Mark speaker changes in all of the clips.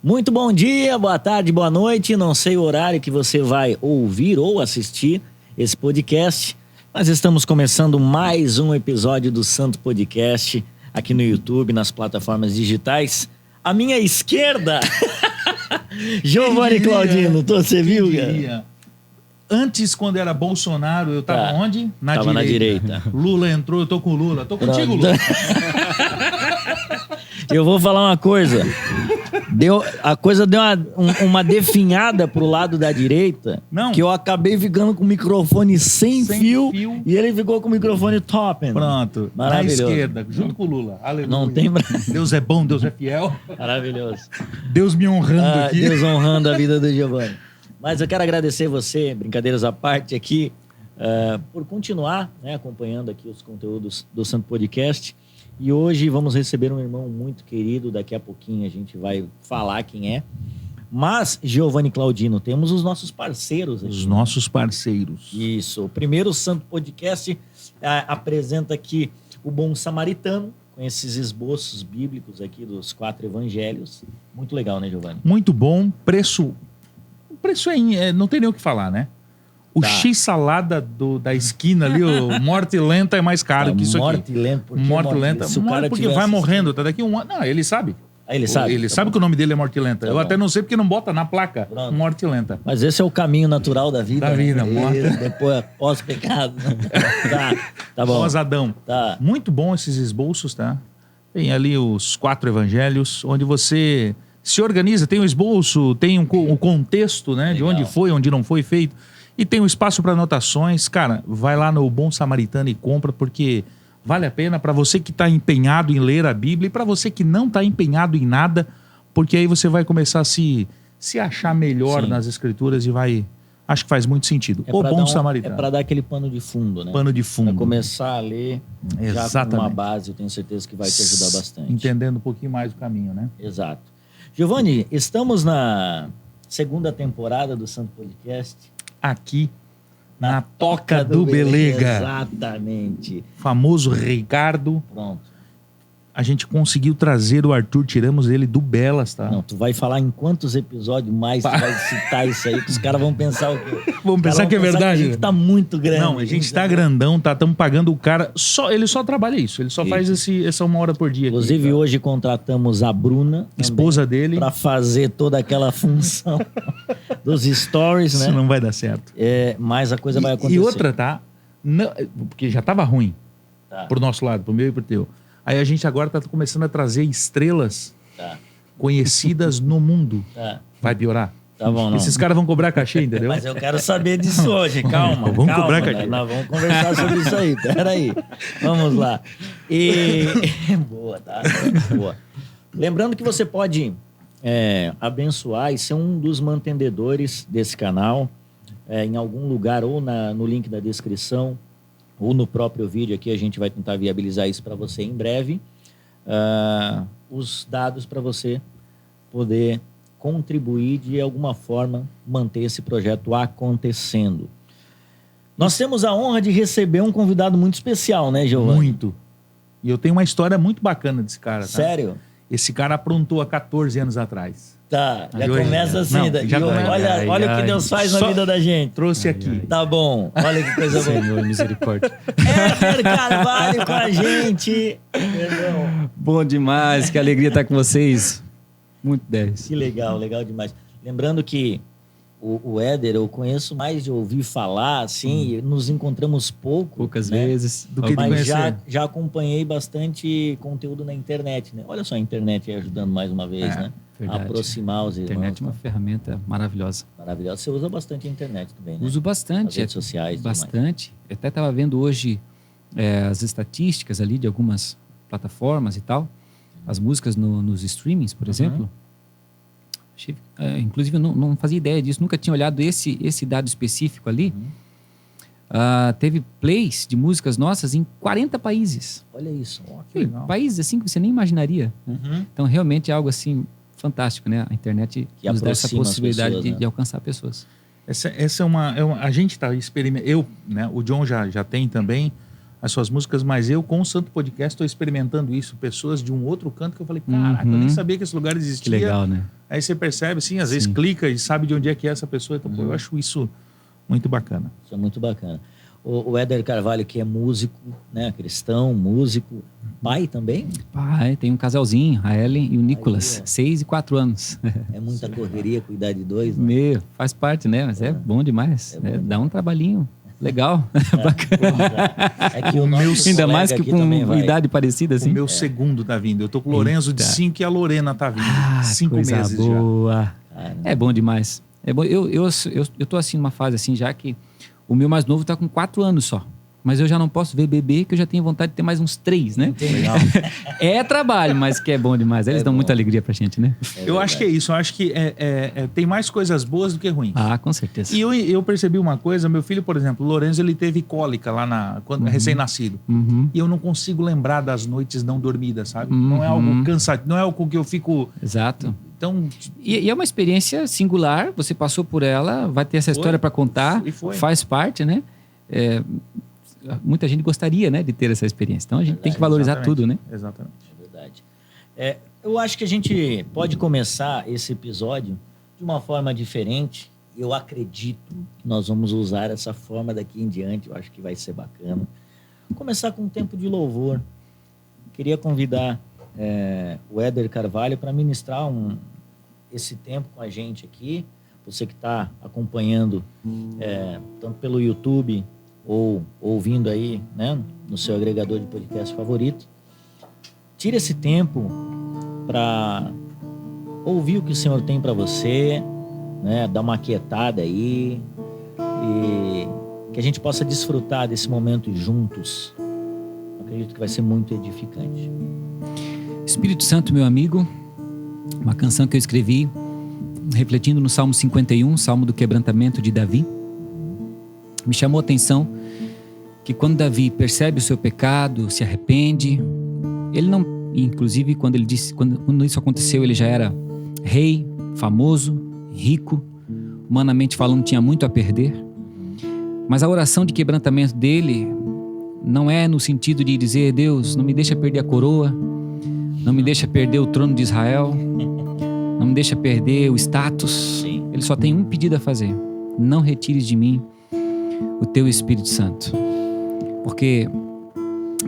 Speaker 1: Muito bom dia, boa tarde, boa noite. Não sei o horário que você vai ouvir ou assistir esse podcast, mas estamos começando mais um episódio do Santo Podcast aqui no YouTube, nas plataformas digitais. À minha esquerda, Giovanni Claudino. Você viu, cara?
Speaker 2: Antes, quando era Bolsonaro, eu tava onde?
Speaker 1: Tava na direita.
Speaker 2: Lula entrou, eu tô com o Lula. Tô contigo, Lula.
Speaker 1: Eu vou falar uma coisa. A coisa deu uma definhada pro lado da direita.
Speaker 2: Não.
Speaker 1: Que eu acabei ficando com o microfone sem fio e ele ficou com o microfone top.
Speaker 2: Pronto.
Speaker 1: Maravilhoso.
Speaker 2: Na esquerda, junto com o Lula. Aleluia.
Speaker 1: Não tem...
Speaker 2: Deus é bom, Deus é fiel.
Speaker 1: Maravilhoso.
Speaker 2: Deus me honrando aqui.
Speaker 1: Deus honrando a vida do Giovanni. Mas eu quero agradecer você, brincadeiras à parte aqui, por continuar, né, acompanhando aqui os conteúdos do Santo Podcast. E hoje vamos receber um irmão muito querido, daqui a pouquinho a gente vai falar quem é. Mas, Giovanni Claudino, temos os nossos parceiros aqui.
Speaker 2: Os nossos parceiros.
Speaker 1: Isso. O primeiro Santo Podcast apresenta aqui o Bom Samaritano, com esses esboços bíblicos aqui dos 4 evangelhos. Muito legal, né, Giovanni?
Speaker 2: Muito bom. O preço não tem nem o que falar, né? O X-salada da esquina ali, o morte lenta é mais caro que isso aqui. Morte lenta. Se o cara porque vai morrendo, tá daqui um ano. Não, ele sabe.
Speaker 1: Ele sabe?
Speaker 2: Ele sabe que o nome dele é morte lenta. Eu até não sei porque não bota na placa morte lenta.
Speaker 1: Mas esse é o caminho natural da vida.
Speaker 2: Da vida, morte.
Speaker 1: Depois, pós-pecado. Tá bom.
Speaker 2: Pós-Adão.
Speaker 1: Tá.
Speaker 2: Muito bom esses esboços, tá? Tem ali os 4 evangelhos, onde você se organiza, tem o esboço, tem o contexto, né?
Speaker 1: Legal.
Speaker 2: De onde foi, onde não foi feito. E tem um espaço para anotações. Cara, vai lá no Bom Samaritano e compra, porque vale a pena para você que está empenhado em ler a Bíblia e para você que não está empenhado em nada, porque aí você vai começar a se achar melhor nas Escrituras e vai... Acho que faz muito sentido. O Bom Samaritano.
Speaker 1: É para dar aquele pano de fundo, né?
Speaker 2: Pano de fundo.
Speaker 1: Para começar a ler
Speaker 2: Exatamente.
Speaker 1: Já com uma base, eu tenho certeza que vai te ajudar bastante.
Speaker 2: Entendendo um pouquinho mais o caminho, né?
Speaker 1: Exato. Giovanni, estamos na segunda temporada do Santo Podcast.
Speaker 2: Aqui na Toca do Belega.
Speaker 1: Exatamente.
Speaker 2: Famoso Ricardo.
Speaker 1: Pronto.
Speaker 2: A gente conseguiu trazer o Arthur, tiramos ele do Belas, tá?
Speaker 1: Não, tu vai falar em quantos episódios mais tu vai citar isso aí, que os caras vão pensar o quê?
Speaker 2: Vão pensar que é verdade.
Speaker 1: Que a gente tá muito grande.
Speaker 2: Não, a gente tá grandão, tá? Estamos pagando o cara. Ele só trabalha isso. Ele só faz essa 1 hora por dia.
Speaker 1: Inclusive,
Speaker 2: aqui,
Speaker 1: hoje contratamos a Bruna,
Speaker 2: esposa dele,
Speaker 1: para fazer toda aquela função dos stories, né?
Speaker 2: Isso não vai dar certo.
Speaker 1: Mas a coisa vai acontecer.
Speaker 2: E outra, tá? Não, porque já tava ruim pro nosso lado, pro meu e pro teu. Aí a gente agora tá começando a trazer estrelas conhecidas no mundo. Vai piorar.
Speaker 1: Tá bom, não.
Speaker 2: Esses caras vão cobrar cachê, entendeu?
Speaker 1: Mas eu quero saber disso hoje, calma.
Speaker 2: Vamos cobrar cachê.
Speaker 1: Nós vamos conversar sobre isso aí, peraí. Vamos lá. Boa, tá? Boa. Lembrando que você pode abençoar e ser um dos mantenedores desse canal em algum lugar, ou no link da descrição, ou no próprio vídeo aqui. A gente vai tentar viabilizar isso para você em breve. Os dados para você poder contribuir de alguma forma, manter esse projeto acontecendo. Nós temos a honra de receber um convidado muito especial, né, Giovanni?
Speaker 2: Muito. E eu tenho uma história muito bacana desse cara, tá?
Speaker 1: Sério?
Speaker 2: Esse cara aprontou há 14 anos atrás.
Speaker 1: Tá, já começa assim. Olha o que Deus faz na vida da gente.
Speaker 2: Trouxe aqui.
Speaker 1: Tá bom, olha que coisa boa.
Speaker 3: Senhor, misericórdia.
Speaker 1: Éder Carvalho com a gente. Perdão.
Speaker 3: Bom demais, que alegria estar com vocês. Muito 10.
Speaker 1: Que legal, legal demais. Lembrando que o Éder eu conheço mais de ouvir falar, assim, nos encontramos
Speaker 3: poucas
Speaker 1: né?
Speaker 3: vezes
Speaker 2: do que
Speaker 1: mas já acompanhei bastante conteúdo na internet, né? Olha só a internet aí ajudando mais uma vez, né?
Speaker 3: Verdade.
Speaker 1: A aproximar os irmãos.
Speaker 3: A internet é uma ferramenta maravilhosa.
Speaker 1: Maravilhosa. Você usa bastante a internet também, né?
Speaker 3: Uso bastante.
Speaker 1: As redes sociais.
Speaker 3: Bastante. Eu até estava vendo hoje as estatísticas ali de algumas plataformas e tal. As músicas nos streamings, por exemplo. Inclusive, eu não fazia ideia disso. Nunca tinha olhado esse dado específico ali. Teve plays de músicas nossas em 40 países.
Speaker 1: Olha isso. Que legal.
Speaker 3: Países assim que você nem imaginaria. Então, realmente é algo assim fantástico, né? A internet que nos dá essa possibilidade pessoas, de alcançar pessoas.
Speaker 2: Essa é uma... A gente está experimentando... né? O John já tem também as suas músicas, mas eu, com o Santo Podcast, estou experimentando isso. Pessoas de um outro canto que eu falei, caraca, eu nem sabia que esse lugar existia.
Speaker 3: Que legal, né?
Speaker 2: Aí você percebe, assim, às vezes clica e sabe de onde é que é essa pessoa. Então, pô, eu acho isso muito bacana.
Speaker 1: Isso é muito bacana. O Éder Carvalho, que é músico, né? Cristão, músico, pai também?
Speaker 3: Pai, tem um casalzinho, a Ellen e o Nicolas,
Speaker 1: Aí, ó.
Speaker 3: 6 e 4 anos.
Speaker 1: É muita correria cuidar de dois, né?
Speaker 3: Meu, faz parte, né? Mas é bom demais.
Speaker 1: É bom.
Speaker 3: Dá um trabalhinho legal, bacana.
Speaker 1: É que o nosso
Speaker 3: Ainda
Speaker 1: colega
Speaker 3: mais que
Speaker 1: aqui
Speaker 3: com
Speaker 1: também vai.
Speaker 3: idade parecida, assim.
Speaker 2: O meu segundo tá vindo. Eu tô com o Lorenzo de
Speaker 3: Eita.
Speaker 2: 5 e a Lorena tá vindo.
Speaker 3: Ah,
Speaker 2: 5
Speaker 3: coisa
Speaker 2: meses
Speaker 3: boa.
Speaker 1: Caramba.
Speaker 3: É bom demais. É bom. Eu tô assim numa fase assim, já que o meu mais novo tá com 4 anos só. Mas eu já não posso ver bebê, que eu já tenho vontade de ter mais uns 3, né?
Speaker 1: Legal.
Speaker 3: É trabalho, mas que é bom demais. Eles dão
Speaker 1: bom.
Speaker 3: muita alegria pra gente, né?
Speaker 2: Eu acho que é isso. Eu acho que tem mais coisas boas do que ruins.
Speaker 3: Ah, com certeza.
Speaker 2: E eu percebi uma coisa. Meu filho, por exemplo, o Lorenzo, ele teve cólica lá quando recém-nascido.
Speaker 3: Uhum.
Speaker 2: E eu não consigo lembrar das noites não dormidas, sabe? Não é algo cansativo, não é algo que eu fico...
Speaker 3: Exato.
Speaker 2: Então,
Speaker 3: E é uma experiência singular, você passou por ela, vai ter essa história para contar,
Speaker 2: E foi.
Speaker 3: faz parte, né? Muita gente gostaria, né, de ter essa experiência. Então a gente tem que valorizar
Speaker 2: exatamente,
Speaker 3: tudo, né?
Speaker 2: Exatamente.
Speaker 1: É verdade. Eu acho que a gente pode começar esse episódio de uma forma diferente. Eu acredito que nós vamos usar essa forma daqui em diante. Eu acho que vai ser bacana. Começar com um tempo de louvor. Queria convidar o Éder Carvalho para ministrar esse tempo com a gente aqui. Você que está acompanhando tanto pelo YouTube ou ouvindo aí, né, no seu agregador de podcast favorito. Tire esse tempo para ouvir o que o Senhor tem para você, né, dar uma aquietada aí e que a gente possa desfrutar desse momento juntos. Acredito que vai ser muito edificante.
Speaker 3: Espírito Santo, meu amigo, uma canção que eu escrevi refletindo no Salmo 51, Salmo do Quebrantamento de Davi. Me chamou a atenção que quando Davi percebe o seu pecado, se arrepende, ele não, inclusive quando isso aconteceu, ele já era rei, famoso, rico, humanamente falando, tinha muito a perder. Mas a oração de quebrantamento dele não é no sentido de dizer: Deus, não me deixa perder a coroa, não me deixa perder o trono de Israel, não me deixa perder o status.
Speaker 1: Sim.
Speaker 3: Ele só tem um pedido a fazer: não retires de mim o teu Espírito Santo. Porque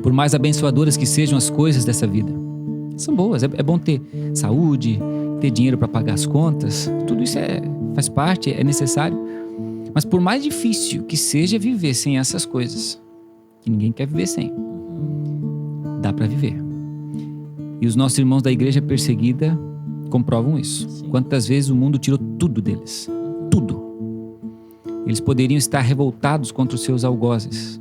Speaker 3: por mais abençoadoras que sejam as coisas dessa vida, são boas, é bom ter saúde, ter dinheiro para pagar as contas, tudo isso faz parte, é necessário. Mas por mais difícil que seja viver sem essas coisas, que ninguém quer viver sem, dá para viver. E os nossos irmãos da igreja perseguida comprovam isso.
Speaker 1: Sim.
Speaker 3: Quantas vezes o mundo tirou tudo deles, tudo. Eles poderiam estar revoltados contra os seus algozes,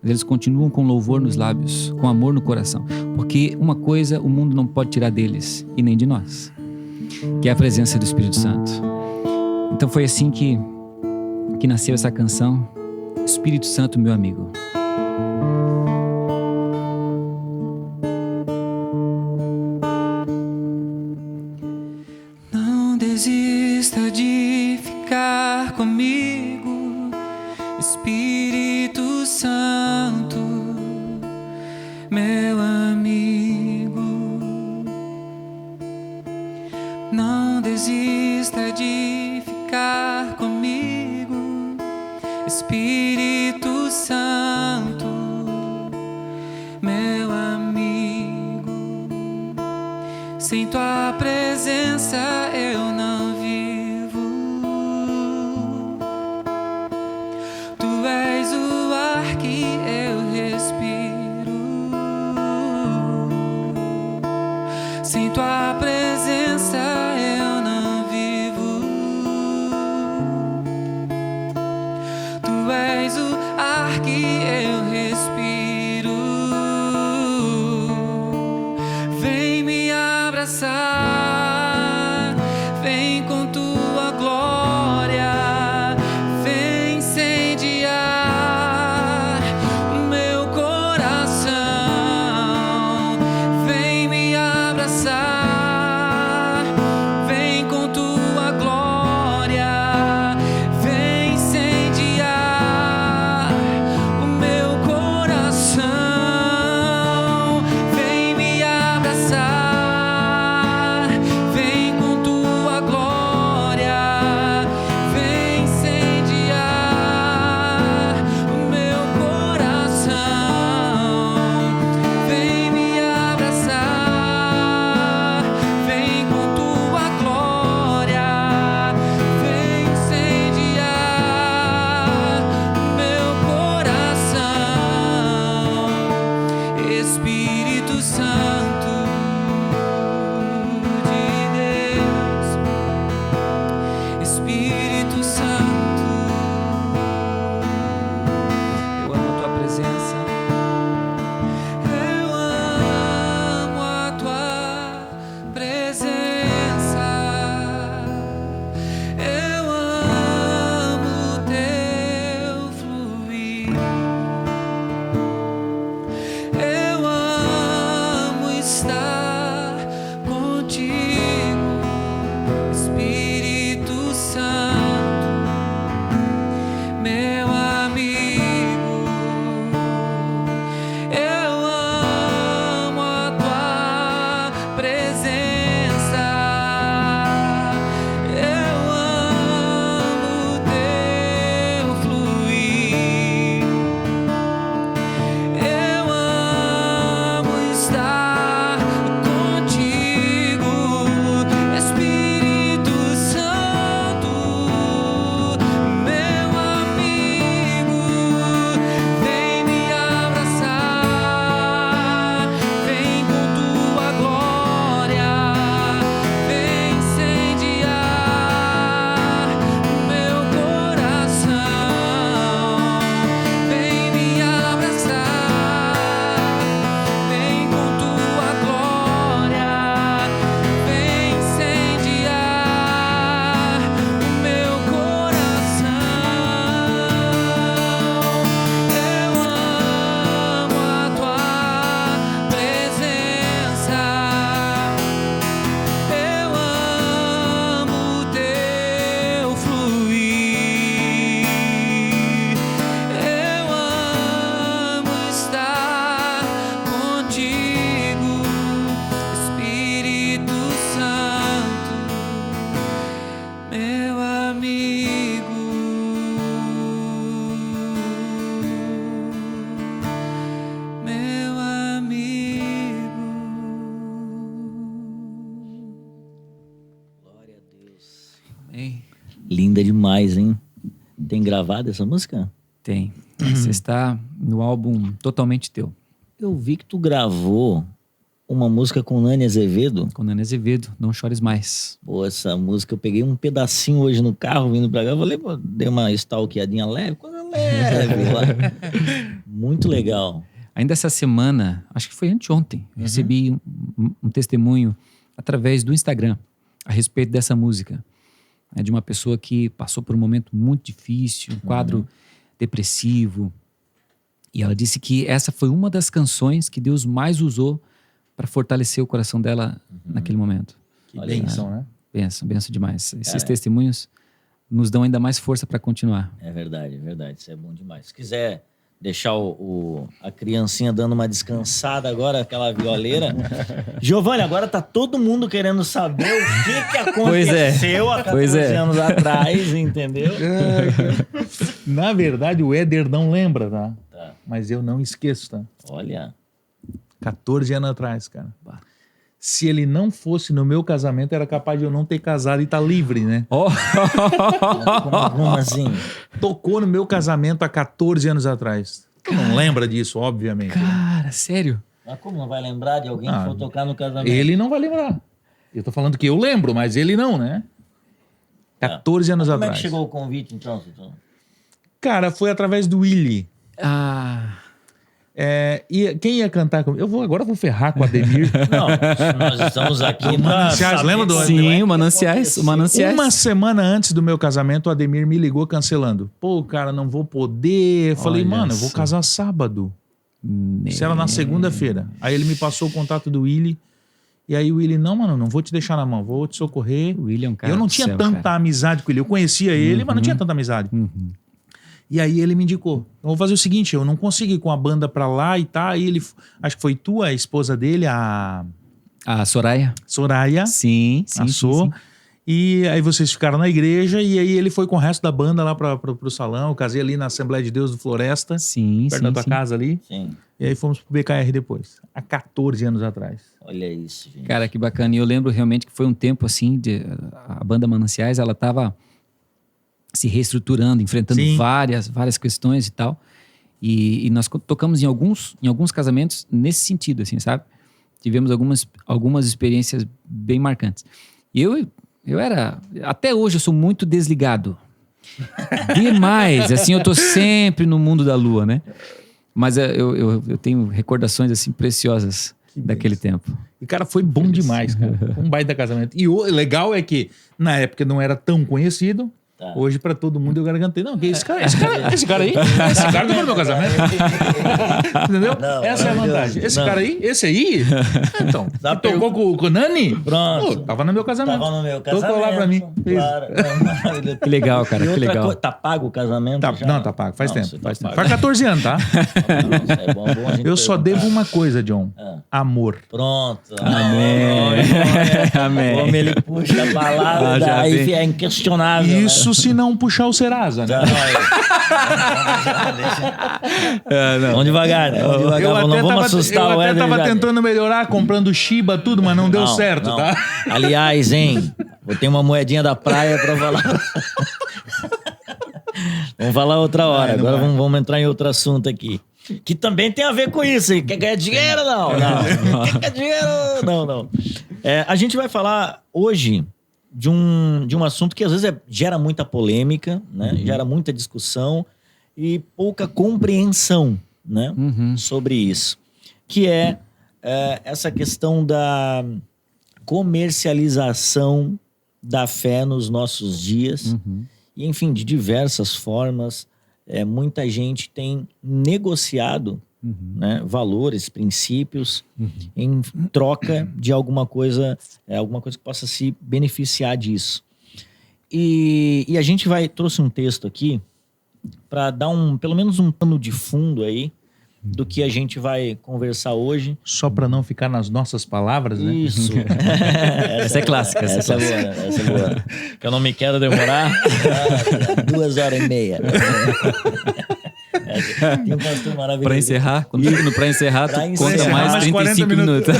Speaker 3: mas eles continuam com louvor nos lábios, com amor no coração, porque uma coisa o mundo não pode tirar deles e nem de nós, que é a presença do Espírito Santo. Então foi assim que nasceu essa canção, Espírito Santo, meu amigo. Não desista de ficar comigo, Espírito Santo, meu amigo. Não desista de ficar comigo, Espírito Santo, meu amigo. Sem tua presença eu não vivo. Tu és o ar que eu respiro. Sem tua presença eu não vivo. Tu és o ar que eu respiro. Vem me abraçar, vem com tua glória, vem incendiar o meu coração. Vem me abraçar, vem com tua glória, vem incendiar o meu
Speaker 1: Linda demais, hein? Tem gravado essa música?
Speaker 3: Tem. Você está no álbum Totalmente Teu,
Speaker 1: Eu vi que tu gravou uma música com Nani Azevedo.
Speaker 3: com Nani Azevedo, Não Chores Mais.
Speaker 1: Pô, essa música eu peguei um pedacinho hoje no carro vindo pra cá. Eu falei, pô, dei uma stalkeadinha leve, coisa leve lá. Muito legal.
Speaker 3: Ainda essa semana, acho que foi anteontem, eu recebi um testemunho através do Instagram a respeito dessa música. É de uma pessoa que passou por um momento muito difícil, um quadro depressivo. E ela disse que essa foi uma das canções que Deus mais usou para fortalecer o coração dela naquele momento.
Speaker 2: Que
Speaker 1: Olha aí.
Speaker 2: bênção, né?
Speaker 3: Benção demais. Esses testemunhos nos dão ainda mais força para continuar.
Speaker 1: É verdade. Isso é bom demais. Se quiser deixar a criancinha dando uma descansada agora, aquela violeira. Giovanni, agora tá todo mundo querendo saber o que aconteceu há 14 anos atrás, entendeu?
Speaker 2: Na verdade, o Éder não lembra, tá?
Speaker 1: Tá.
Speaker 2: Mas eu não esqueço, tá?
Speaker 1: Olha,
Speaker 2: 14 anos atrás, cara. Se ele não fosse no meu casamento, era capaz de eu não ter casado e estar livre, né?
Speaker 1: como assim?
Speaker 2: Tocou no meu casamento há 14 anos atrás. Tu não lembra disso, obviamente.
Speaker 3: Cara, sério?
Speaker 1: Mas como não vai lembrar de alguém que for tocar no casamento?
Speaker 2: Ele não vai lembrar. Eu tô falando que eu lembro, mas ele não, né? 14 anos
Speaker 1: Como
Speaker 2: atrás.
Speaker 1: é que chegou o convite, então, Sutuno?
Speaker 2: Cara, foi através do Willy. E quem ia cantar comigo? Agora eu vou ferrar com o Ademir.
Speaker 1: Não, nós estamos aqui
Speaker 2: O Mananciais, lembra do
Speaker 3: Sim, o Mananciais.
Speaker 2: Uma semana antes do meu casamento, o Ademir me ligou cancelando. Pô, cara, não vou poder. Eu falei, mano, eu vou casar sábado. Isso era na segunda-feira. Aí ele me passou o contato do Willy. E aí o Willy, não, mano, não vou te deixar na mão, vou te socorrer.
Speaker 3: O Willy é um cara
Speaker 2: eu não
Speaker 3: do
Speaker 2: tinha
Speaker 3: céu,
Speaker 2: tanta
Speaker 3: cara.
Speaker 2: amizade com ele. Eu conhecia ele, mas não tinha tanta amizade. E aí ele me indicou, eu vou fazer o seguinte, eu não consigo ir com a banda pra lá e tá. Aí ele, acho que foi tu, a esposa dele, a
Speaker 3: Soraya?
Speaker 2: Soraya,
Speaker 3: Sim.
Speaker 2: assou. E aí vocês ficaram na igreja e aí ele foi com o resto da banda lá pro salão. Eu casei ali na Assembleia de Deus do Floresta, perto da tua casa ali.
Speaker 1: Sim.
Speaker 2: E aí fomos pro BKR depois, há 14 anos atrás.
Speaker 1: Olha isso, gente.
Speaker 3: Cara, que bacana. E eu lembro realmente que foi um tempo assim, a banda Mananciais, ela tava se reestruturando, enfrentando
Speaker 2: Sim.
Speaker 3: várias questões e tal. E nós tocamos em alguns casamentos nesse sentido, assim, sabe? Tivemos algumas experiências bem marcantes. E eu era... Até hoje eu sou muito desligado. Demais. Assim, eu tô sempre no mundo da lua, né? Mas eu tenho recordações, assim, preciosas daquele tempo.
Speaker 2: E, cara, foi bom demais, cara. Um baita casamento. E o legal é que, na época, não era tão conhecido.
Speaker 1: Tá.
Speaker 2: Hoje, pra todo mundo, eu garantei. Não, esse cara aí, esse cara não foi no meu casamento. Entendeu?
Speaker 1: Não,
Speaker 2: Essa é a vantagem. Esse
Speaker 1: não.
Speaker 2: cara aí, esse aí, então,
Speaker 1: Dá
Speaker 2: que tocou com o Nani?
Speaker 1: Pronto.
Speaker 2: Pô, tava no meu casamento.
Speaker 1: Tava no meu casamento.
Speaker 2: Tocou lá pra mim.
Speaker 1: Claro. Não,
Speaker 3: Que legal, cara,
Speaker 1: E
Speaker 3: que
Speaker 1: outra
Speaker 3: legal.
Speaker 1: coisa, tá pago o casamento? já?
Speaker 2: Não, tá pago. Faz
Speaker 1: Não,
Speaker 2: tempo.
Speaker 1: isso
Speaker 2: Faz
Speaker 1: tá
Speaker 2: tempo.
Speaker 1: pago.
Speaker 2: Faz 14 anos, tá?
Speaker 1: Não, isso é bom a gente
Speaker 2: Eu só
Speaker 1: perguntar.
Speaker 2: devo uma coisa, John. Amor.
Speaker 1: Pronto.
Speaker 3: Amém.
Speaker 1: O homem, ele puxa a palavra,
Speaker 3: já
Speaker 1: aí
Speaker 3: vi.
Speaker 1: é inquestionável.
Speaker 2: Isso se não puxar o Serasa, né?
Speaker 1: Vamos devagar, né? Vamos devagar, não vamos assustar
Speaker 2: eu
Speaker 1: o
Speaker 2: até
Speaker 1: Éder.
Speaker 2: tava
Speaker 1: já.
Speaker 2: tentando melhorar, comprando Shiba, tudo, mas não deu certo,
Speaker 1: não.
Speaker 2: tá?
Speaker 1: Aliás, hein? Vou ter uma moedinha da praia pra falar. Vamos falar outra hora. Agora vamos entrar em outro assunto aqui. Que também tem a ver com isso. Quer ganhar dinheiro? Não. Quer ganhar dinheiro? Não. A gente vai falar hoje de um assunto que às vezes gera muita polêmica, né? Gera muita discussão e pouca compreensão, né? Sobre isso. Que é essa questão da comercialização da fé nos nossos dias. E, enfim, de diversas formas, muita gente tem negociado né, valores, princípios, em troca de alguma coisa que possa se beneficiar disso. E a gente trouxe um texto aqui para dar pelo menos um pano de fundo aí do que a gente vai conversar hoje.
Speaker 2: Só para não ficar nas nossas palavras, né?
Speaker 1: Isso.
Speaker 3: Essa é clássica.
Speaker 1: Essa é boa. Que eu não me quero demorar. 2h30. Tem um pastor maravilhoso.
Speaker 3: Pra encerrar, quando chega no pra encerrar, tu
Speaker 1: Pra
Speaker 3: conta
Speaker 1: encerrar,
Speaker 3: mais
Speaker 2: mais
Speaker 3: 35
Speaker 2: 40
Speaker 3: minutos.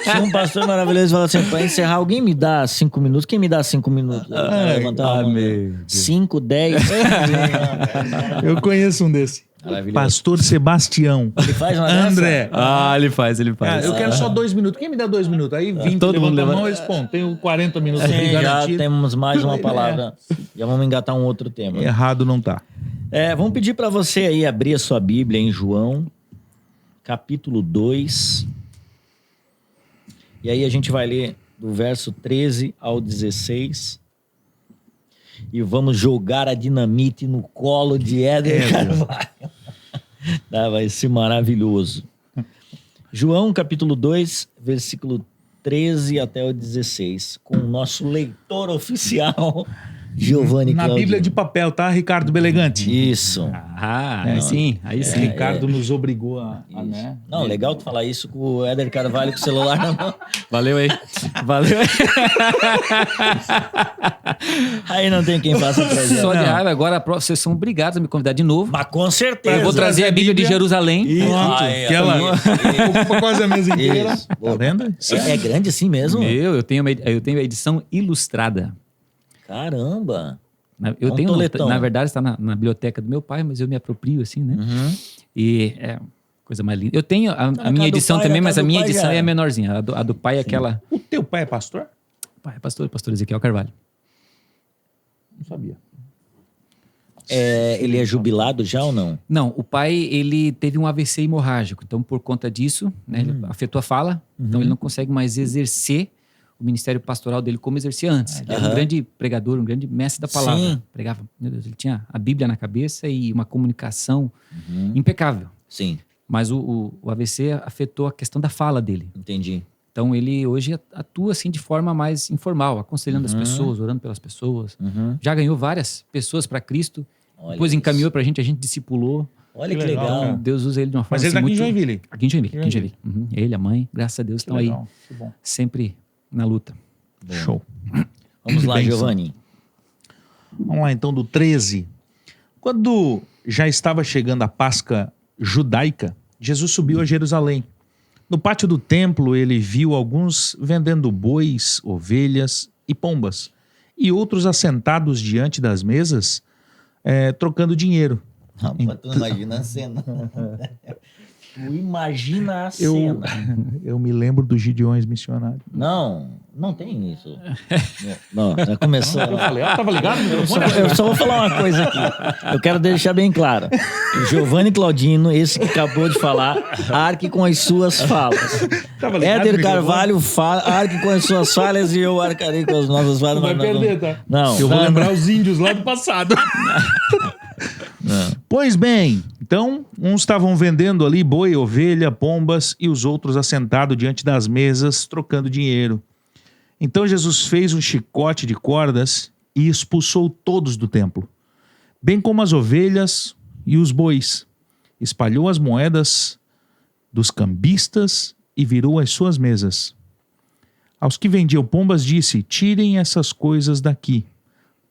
Speaker 1: Tinha um pastor maravilhoso que falou assim: pra encerrar, alguém me dá 5 minutos? Quem me dá 5 minutos? Levantar a mão. 5, 10.
Speaker 2: Eu conheço um desse.
Speaker 1: Maravilhoso.
Speaker 2: Pastor Sebastião.
Speaker 1: Ele faz uma dessa?
Speaker 2: André.
Speaker 3: Ele faz.
Speaker 2: Eu quero só 2 minutos. Quem me dá 2 minutos? Aí 20,
Speaker 3: Todo mundo
Speaker 2: levanta a mão
Speaker 3: levanta.
Speaker 2: e responde. Tenho 40 minutos
Speaker 1: Sim,
Speaker 2: aqui
Speaker 1: já
Speaker 2: garantido.
Speaker 1: temos mais uma palavra. Já vamos engatar um outro tema.
Speaker 2: Errado não tá.
Speaker 1: Vamos pedir para você aí abrir a sua Bíblia em João, capítulo 2. E aí a gente vai ler do verso 13 ao 16. E vamos jogar a dinamite no colo de Éder Carvalho. Vai ser maravilhoso. João, capítulo 2, versículo 13 até o 16. Com o nosso leitor oficial, Giovanni
Speaker 2: Na
Speaker 1: Claudino.
Speaker 2: Bíblia de papel, tá, Ricardo Belegante?
Speaker 1: Isso.
Speaker 3: Aí sim.
Speaker 2: Ricardo nos obrigou a né?
Speaker 1: Não, legal tu falar isso com o Éder Carvalho com o celular na mão.
Speaker 3: Valeu aí. Valeu aí.
Speaker 1: Aí não tem quem faça projeto.
Speaker 3: Só de raiva, agora vocês são obrigados a me convidar de novo.
Speaker 1: Mas com certeza.
Speaker 3: Eu vou trazer a Bíblia de Jerusalém.
Speaker 2: Pronto.
Speaker 1: Aí,
Speaker 2: Que ela ocupa quase a mesa inteira.
Speaker 1: Isso.
Speaker 2: Tá vendo?
Speaker 1: É grande assim mesmo?
Speaker 3: Eu tenho a edição ilustrada.
Speaker 1: Caramba.
Speaker 3: Eu
Speaker 1: Um
Speaker 3: tenho,
Speaker 1: toletão.
Speaker 3: na verdade, está na biblioteca do meu pai, mas eu me aproprio assim, né? E é coisa mais linda. Eu tenho a
Speaker 1: casa
Speaker 3: minha
Speaker 1: do
Speaker 3: edição
Speaker 1: pai,
Speaker 3: também,
Speaker 1: a
Speaker 3: mas
Speaker 1: casa
Speaker 3: a
Speaker 1: do
Speaker 3: minha
Speaker 1: pai
Speaker 3: edição
Speaker 1: já-
Speaker 3: é menorzinha. A do pai é aquela...
Speaker 2: O teu pai é pastor?
Speaker 3: Pai, pastor Ezequiel Carvalho.
Speaker 2: Não sabia.
Speaker 1: Ele é jubilado já ou não?
Speaker 3: Não, o pai, ele teve um AVC hemorrágico. Então, por conta disso, né, ele afetou a fala. Então, ele não consegue mais exercer o ministério pastoral dele como exercia antes. Ele era um grande pregador, um grande mestre da palavra.
Speaker 1: Sim.
Speaker 3: Pregava, meu Deus, ele tinha a Bíblia na cabeça e uma comunicação impecável.
Speaker 1: Sim,
Speaker 3: Mas o AVC afetou a questão da fala dele.
Speaker 1: entendi.
Speaker 3: Então, ele hoje atua assim de forma mais informal, aconselhando as pessoas, orando pelas pessoas. Já ganhou várias pessoas para Cristo.
Speaker 1: Olha
Speaker 3: Depois
Speaker 1: isso.
Speaker 3: encaminhou pra gente discipulou.
Speaker 1: Olha que
Speaker 2: Que legal,
Speaker 1: legal.
Speaker 2: cara.
Speaker 3: Deus usa ele de uma forma
Speaker 2: Mas ele tá aqui em
Speaker 3: muito...
Speaker 2: Joinville.
Speaker 3: Aqui em Joinville. Ele, a mãe, graças a Deus,
Speaker 2: Que
Speaker 3: estão aí
Speaker 2: legal. Que bom.
Speaker 3: sempre na luta.
Speaker 2: Show.
Speaker 1: Vamos lá,
Speaker 2: Bênção.
Speaker 1: Giovanni.
Speaker 2: Vamos lá, então, do 13. Quando já estava chegando a Páscoa judaica, Jesus subiu a Jerusalém. No pátio do templo, ele viu alguns vendendo bois, ovelhas e pombas, e outros assentados diante das mesas, trocando dinheiro.
Speaker 1: Rapaz, tu imagina a cena. Tu imagina a
Speaker 2: Eu,
Speaker 1: cena.
Speaker 2: eu me lembro dos Gideões missionários.
Speaker 1: Não tem isso. Não, já começou.
Speaker 2: Eu falei, tava ligado?
Speaker 1: Eu só vou falar uma coisa aqui. Eu quero deixar bem claro. O Giovanni Claudino, esse que acabou de falar, arque com as suas falas.
Speaker 2: Tava ligado,
Speaker 1: Éder
Speaker 2: microfone?
Speaker 1: Carvalho, arque com as suas falhas e eu arcarei com as nossas falhas.
Speaker 2: Vai
Speaker 1: mas nós
Speaker 2: perder,
Speaker 1: vamos-
Speaker 2: tá?
Speaker 1: Não.
Speaker 2: Eu vou
Speaker 1: não,
Speaker 2: lembrar os índios lá do passado. Pois bem, então, uns estavam vendendo ali boi, ovelha, pombas e os outros assentados diante das mesas, trocando dinheiro. Então Jesus fez um chicote de cordas e expulsou todos do templo, bem como as ovelhas e os bois. Espalhou as moedas dos cambistas e virou as suas mesas. Aos que vendiam pombas disse: tirem essas coisas daqui.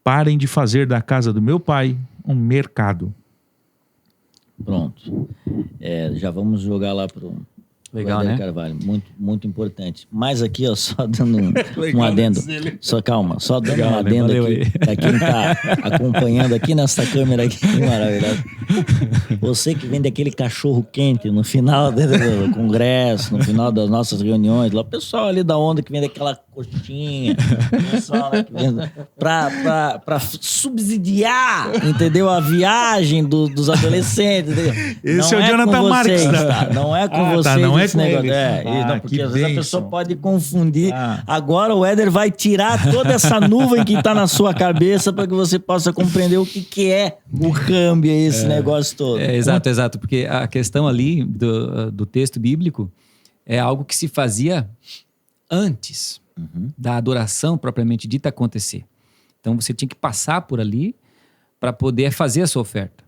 Speaker 2: Parem de fazer da casa do meu pai um mercado.
Speaker 1: Pronto. Já vamos jogar lá pro
Speaker 3: Legal,
Speaker 1: Éder
Speaker 3: né?
Speaker 1: Carvalho. Muito, muito importante. Mas aqui, ó, só dando um adendo. Só calma, só dando
Speaker 3: Legal,
Speaker 1: um
Speaker 3: né?
Speaker 1: adendo
Speaker 3: Valeu
Speaker 1: aqui.
Speaker 3: aí.
Speaker 1: Pra quem tá acompanhando aqui nessa câmera aqui, maravilhosa. Você que vende aquele cachorro quente no final do congresso, no final das nossas reuniões, lá o pessoal ali da onda que vende aquela coxinha, o pessoal, né, que vende, pra subsidiar, entendeu? A viagem dos adolescentes. Entendeu?
Speaker 2: Esse
Speaker 1: Não
Speaker 2: é o
Speaker 1: com
Speaker 2: Jonathan
Speaker 1: vocês,
Speaker 2: Marques,
Speaker 1: tá? Não é com
Speaker 2: Ah,
Speaker 1: vocês.
Speaker 2: tá, não é
Speaker 1: esse
Speaker 2: com
Speaker 1: negócio.
Speaker 2: ele.
Speaker 1: Não, porque
Speaker 2: Que
Speaker 1: às vezes a
Speaker 2: bênção.
Speaker 1: pessoa pode confundir.
Speaker 2: Ah.
Speaker 1: Agora o Éder vai tirar toda essa nuvem que está na sua cabeça para que você possa compreender o que é o câmbio, esse negócio todo.
Speaker 3: Exato. Porque a questão ali do texto bíblico é algo que se fazia antes da adoração propriamente dita acontecer. Então você tinha que passar por ali para poder fazer a sua oferta.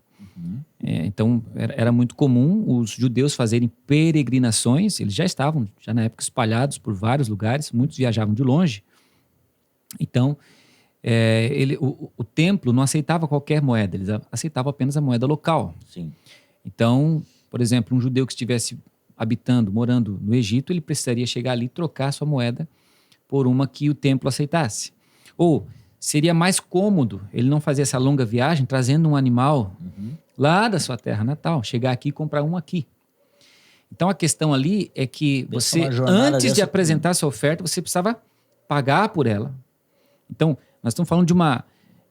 Speaker 3: Então era muito comum os judeus fazerem peregrinações. Eles já estavam, já na época, espalhados por vários lugares. Muitos viajavam de longe. Então o templo não aceitava qualquer moeda. Eles aceitavam apenas a moeda local.
Speaker 1: Sim.
Speaker 3: Então, por exemplo, um judeu que estivesse habitando, morando no Egito, ele precisaria chegar ali e trocar sua moeda por uma que o templo aceitasse. Ou seria mais cômodo ele não fazer essa longa viagem trazendo um animal lá da sua terra natal, chegar aqui e comprar um aqui. Então a questão ali é que você, antes de apresentar sua oferta, você precisava pagar por ela. Então, nós estamos falando de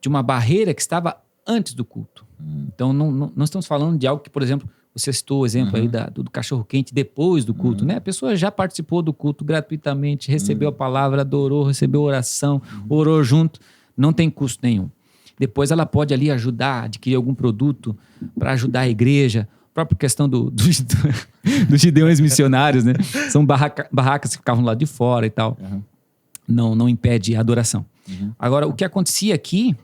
Speaker 3: uma barreira que estava antes do culto. Então, não estamos falando de algo que, por exemplo, você citou o exemplo aí do cachorro-quente depois do culto, né? A pessoa já participou do culto gratuitamente, recebeu a palavra, adorou, recebeu oração, orou junto, não tem custo nenhum. Depois ela pode ali ajudar, adquirir algum produto para ajudar a igreja. A própria questão dos gideões missionários, né? São barracas que ficavam lá de fora e tal. Não impede a adoração. Agora, o que acontecia aqui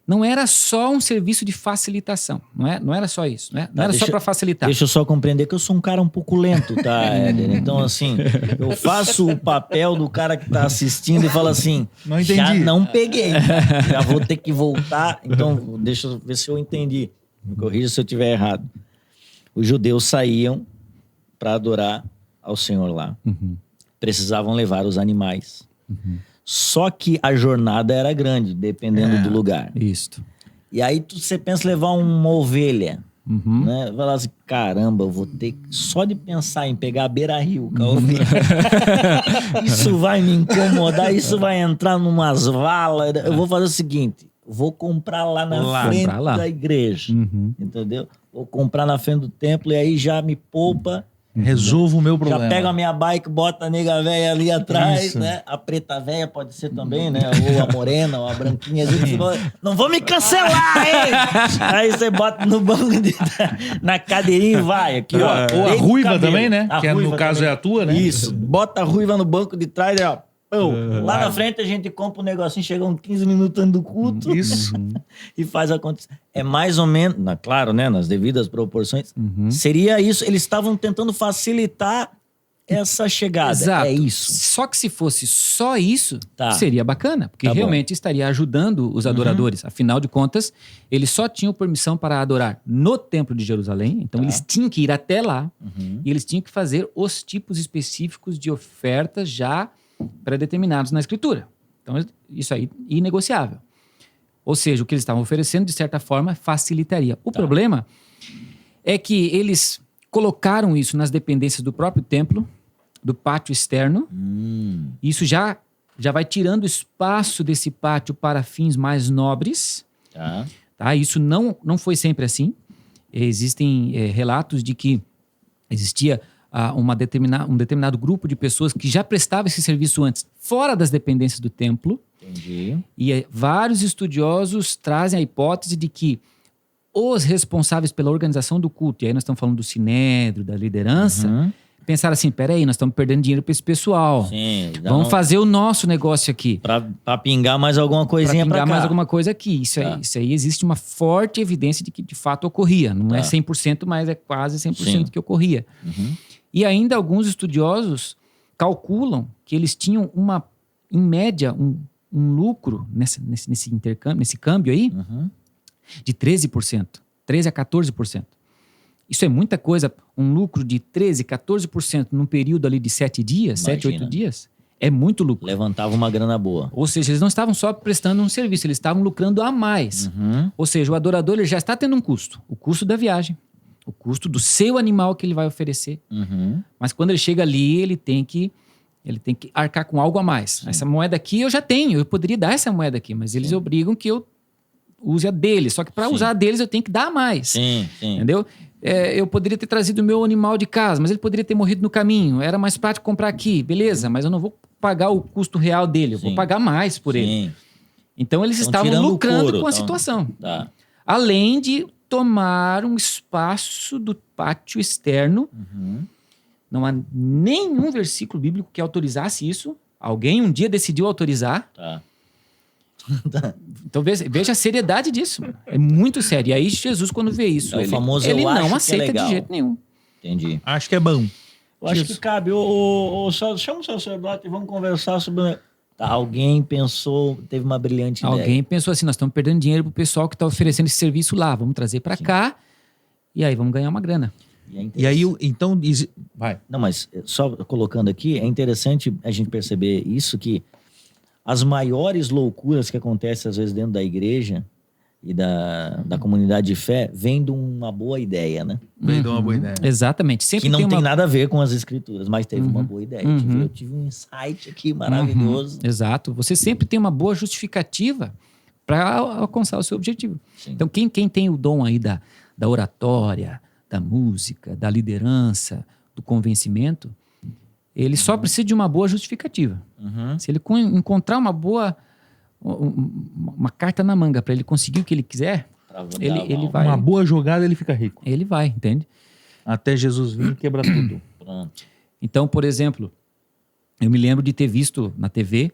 Speaker 3: não era só um serviço de facilitação. Não era só isso. Né? Não era só para facilitar.
Speaker 1: Deixa eu só compreender que eu sou um cara um pouco lento, tá, Éder? Então, assim, eu faço o papel do cara que tá assistindo e fala assim,
Speaker 2: não entendi.
Speaker 1: Já não peguei, já vou ter que voltar. Então, deixa eu ver se eu entendi. Me corrija se eu estiver errado. Os judeus saíam para adorar ao Senhor lá. Precisavam levar os animais. Só que a jornada era grande, dependendo do lugar.
Speaker 3: Isso.
Speaker 1: E aí você pensa em levar uma ovelha. Né? Vai lá assim, caramba, eu vou ter só de pensar em pegar a beira-rio com a ovelha. Isso vai me incomodar, isso vai entrar numas valas. Eu vou fazer o seguinte, vou comprar lá na frente da igreja. Entendeu? Vou comprar na frente do templo e aí já me poupa.
Speaker 2: Resolvo o meu problema.
Speaker 1: Já pego a minha bike, bota a nega velha ali atrás, né? A preta velha pode ser também, né? Ou a morena, ou a branquinha. Não vou me cancelar, hein? Aí você bota no banco, na cadeirinha e vai. Aqui, ó.
Speaker 2: Ou a ruiva também, né? Que no caso
Speaker 1: também.
Speaker 2: É a tua, né?
Speaker 1: Isso. Bota a ruiva no banco de trás e ó. Lá na frente a gente compra um negocinho, chega uns 15 minutos antes do culto.
Speaker 2: Isso.
Speaker 1: E faz acontecer. É mais ou menos, claro, né? Nas devidas proporções. Seria isso. Eles estavam tentando facilitar essa chegada.
Speaker 3: Exato.
Speaker 1: É isso.
Speaker 3: Só que se fosse só isso, seria bacana. Porque realmente estaria ajudando os adoradores. Afinal de contas, eles só tinham permissão para adorar no Templo de Jerusalém. Então eles tinham que ir até lá. E eles tinham que fazer os tipos específicos de ofertas já pré-determinados na Escritura. Então, isso aí é inegociável. Ou seja, o que eles estavam oferecendo, de certa forma, facilitaria. O problema é que eles colocaram isso nas dependências do próprio templo, do pátio externo. Isso já vai tirando espaço desse pátio para fins mais nobres. Isso não foi sempre assim. Existem relatos de que existia um determinado grupo de pessoas que já prestava esse serviço antes, fora das dependências do templo.
Speaker 1: Entendi.
Speaker 3: E vários estudiosos trazem a hipótese de que os responsáveis pela organização do culto, e aí nós estamos falando do sinédrio, da liderança, pensaram assim, peraí, nós estamos perdendo dinheiro para esse pessoal.
Speaker 1: Sim,
Speaker 3: vamos fazer o nosso negócio aqui.
Speaker 1: Para pingar mais alguma coisinha para cá.
Speaker 3: mais alguma coisa aqui. Isso aí existe uma forte evidência de que de fato ocorria. Não é 100%, mas é quase 100% que ocorria. E ainda alguns estudiosos calculam que eles tinham em média, um lucro nesse intercâmbio, nesse câmbio aí, de 13%. 13% a 14%. Isso é muita coisa. Um lucro de 13%, 14% num período ali de 7 dias, 7, 8 dias, é muito lucro.
Speaker 1: Levantava uma grana boa.
Speaker 3: Ou seja, eles não estavam só prestando um serviço, eles estavam lucrando a mais. Ou seja, o adorador ele já está tendo um custo. O custo da viagem, o custo do seu animal que ele vai oferecer. Mas quando ele chega ali, ele tem que arcar com algo a mais. Sim. Essa moeda aqui eu já tenho, eu poderia dar essa moeda aqui, mas eles obrigam que eu use a deles. Só que para usar a deles eu tenho que dar a mais.
Speaker 1: Sim.
Speaker 3: Entendeu? Eu poderia ter trazido o meu animal de casa, mas ele poderia ter morrido no caminho. Era mais prático comprar aqui, beleza, mas eu não vou pagar o custo real dele, eu vou pagar mais por ele. Então eles estavam lucrando com a situação. Além de tomar um espaço do pátio externo. Não há nenhum versículo bíblico que autorizasse isso. Alguém um dia decidiu autorizar. Então veja a seriedade disso. É muito sério. E aí Jesus, quando vê isso,
Speaker 1: o famoso
Speaker 3: ele
Speaker 1: eu
Speaker 3: não
Speaker 1: acho
Speaker 3: aceita
Speaker 1: que é
Speaker 3: de jeito nenhum.
Speaker 1: Entendi.
Speaker 2: Acho que é bom.
Speaker 1: Eu acho que cabe. Chama o sacerdote e vamos conversar sobre... Alguém pensou, teve uma brilhante ideia.
Speaker 3: Alguém pensou assim, nós estamos perdendo dinheiro pro pessoal que está oferecendo esse serviço lá. Vamos trazer para cá E aí vamos ganhar uma grana.
Speaker 2: E aí, então, vai.
Speaker 1: Não, mas só colocando aqui, é interessante a gente perceber isso, que as maiores loucuras que acontecem às vezes dentro da igreja e da comunidade de fé vêm de uma boa ideia, né?
Speaker 2: Vem de uma boa ideia.
Speaker 3: Exatamente. Sempre
Speaker 1: Que não tem
Speaker 3: uma...
Speaker 1: nada a ver com as escrituras, mas teve uma boa ideia. Eu tive um insight aqui maravilhoso.
Speaker 3: Exato. Você sempre tem uma boa justificativa para alcançar o seu objetivo.
Speaker 1: Sim.
Speaker 3: Então, quem tem o dom aí da oratória, da música, da liderança, do convencimento, ele só precisa de uma boa justificativa. Se ele encontrar uma carta na manga para ele conseguir o que ele quiser, ele vai.
Speaker 2: Uma boa jogada, ele fica rico.
Speaker 3: Ele vai, entende?
Speaker 2: Até Jesus vir e quebrar tudo.
Speaker 1: Pronto.
Speaker 3: Então, por exemplo, eu me lembro de ter visto na TV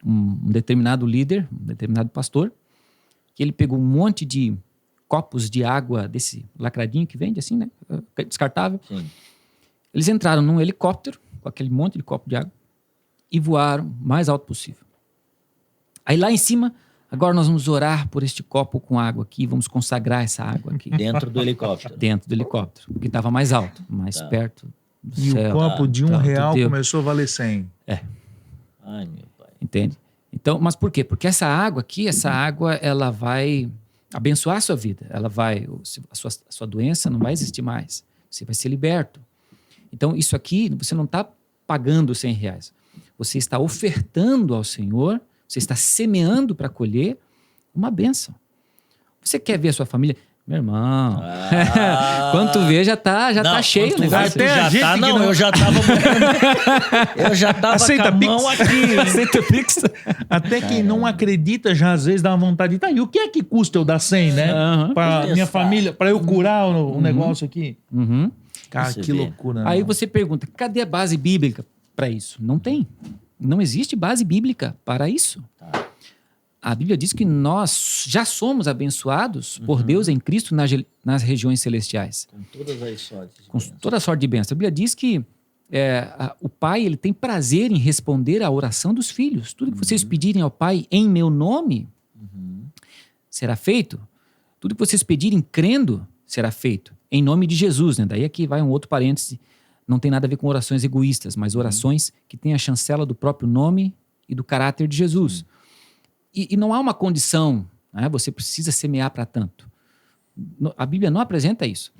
Speaker 3: um determinado líder, um determinado pastor, que ele pegou um monte de copos de água desse lacradinho que vende assim, né? Descartável.
Speaker 1: Sim.
Speaker 3: Eles entraram num helicóptero com aquele monte de copo de água e voaram o mais alto possível. Aí lá em cima, agora nós vamos orar por este copo com água aqui, vamos consagrar essa água aqui.
Speaker 1: Dentro do helicóptero.
Speaker 3: Dentro do helicóptero, porque estava mais alto, mais perto do
Speaker 2: E
Speaker 3: céu.
Speaker 2: o copo de R$1
Speaker 3: Deus.
Speaker 2: começou a valer 100.
Speaker 1: Ai, meu pai.
Speaker 3: Entende? Então, mas por quê? Porque essa água aqui, ela vai abençoar a sua vida. Ela vai, a sua doença não vai existir mais. Você vai ser liberto. Então, isso aqui, você não está pagando R$100. Você está ofertando ao Senhor, você está semeando para colher uma bênção. Você quer ver a sua família? Meu irmão, quando tu vê, já tá cheio o negócio.
Speaker 2: Até a gente
Speaker 1: eu já tava eu já tava
Speaker 2: Aceita
Speaker 1: com a mão aqui.
Speaker 3: Aceita Pix?
Speaker 2: Até quem não acredita já às vezes dá uma vontade de... Tá, e o que é que custa eu dar 100, né? Pra minha família, pra eu curar o negócio aqui. Cara,
Speaker 1: Você
Speaker 2: que
Speaker 1: vê.
Speaker 2: loucura.
Speaker 3: Aí
Speaker 2: né?
Speaker 3: você pergunta, cadê a base bíblica para isso? Não tem. Não existe base bíblica para isso. A Bíblia diz que nós já somos abençoados por Deus em Cristo nas regiões celestiais.
Speaker 1: Com todas as sortes.
Speaker 3: Com toda a sorte de bênção. A Bíblia diz que o Pai ele tem prazer em responder à oração dos filhos. Tudo que vocês pedirem ao Pai em meu nome será feito. Tudo que vocês pedirem crendo será feito. Em nome de Jesus. Né? Daí aqui vai um outro parêntese. Não tem nada a ver com orações egoístas, mas orações que têm a chancela do próprio nome e do caráter de Jesus. E não há uma condição, né? Você precisa semear para tanto. A Bíblia não apresenta isso.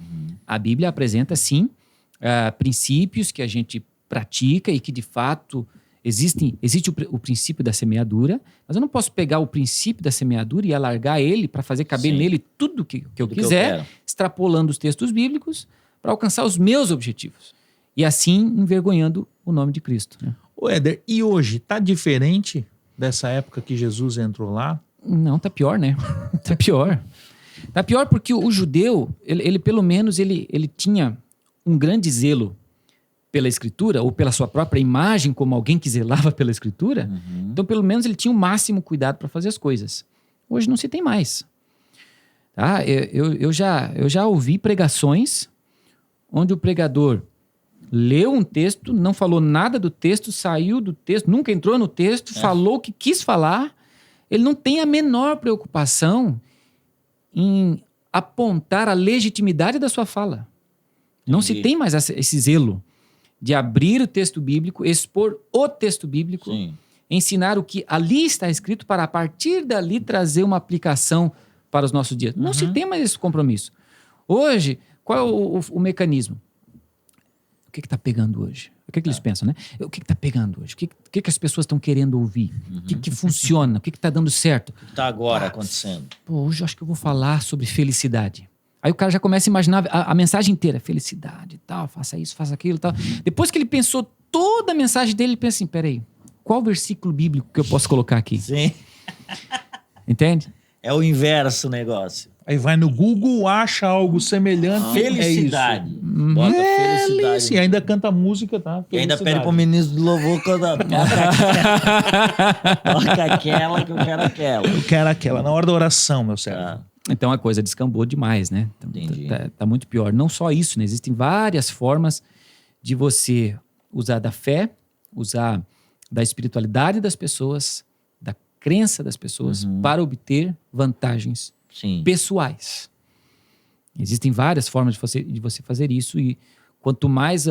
Speaker 3: A Bíblia apresenta, sim, princípios que a gente pratica e que, de fato, existe o princípio da semeadura, mas eu não posso pegar o princípio da semeadura e alargar ele para fazer caber nele tudo que eu quiser, extrapolando os textos bíblicos para alcançar os meus objetivos. E assim, envergonhando o nome de Cristo. Né?
Speaker 2: Ô Éder, e hoje, tá diferente dessa época que Jesus entrou lá?
Speaker 3: Não, tá pior, né? Tá pior. Tá pior porque o judeu, ele pelo menos, ele tinha um grande zelo pela Escritura, ou pela sua própria imagem como alguém que zelava pela Escritura. Então, pelo menos, ele tinha o máximo cuidado para fazer as coisas. Hoje não se tem mais. Tá? Eu já ouvi pregações onde o pregador leu um texto, não falou nada do texto, saiu do texto, nunca entrou no texto, falou o que quis falar. Ele não tem a menor preocupação em apontar a legitimidade da sua fala. Não se tem mais esse zelo de abrir o texto bíblico, expor o texto bíblico, ensinar o que ali está escrito para, a partir dali, trazer uma aplicação para os nossos dias. Não se tem mais esse compromisso. Hoje, qual é o mecanismo? O que está pegando hoje? O que eles pensam, né? O que está pegando hoje? O que as pessoas estão querendo ouvir? O que funciona? O que está dando certo?
Speaker 1: O que está agora acontecendo?
Speaker 3: Pô, hoje eu acho que eu vou falar sobre felicidade. Aí o cara já começa a imaginar a mensagem inteira. Felicidade e tal, faça isso, faça aquilo e tal. Depois que ele pensou toda a mensagem dele, ele pensa assim, peraí, qual versículo bíblico que eu posso colocar aqui?
Speaker 1: Sim.
Speaker 3: Entende?
Speaker 1: É o inverso o negócio.
Speaker 2: Aí vai no Google, acha algo semelhante.
Speaker 1: Felicidade.
Speaker 2: É isso.
Speaker 1: Bota felicidade.
Speaker 2: E ainda canta música, tá?
Speaker 1: E ainda pede pro ministro do louvor cantar. Toca aquela que eu quero aquela.
Speaker 2: Eu quero aquela, na hora da oração, meu servo.
Speaker 3: Então a coisa descambou demais, né? Tá muito pior. Não só isso, né? Existem várias formas de você usar da fé, usar da espiritualidade das pessoas, da crença das pessoas para obter vantagens pessoais. Existem várias formas de você fazer isso, e quanto mais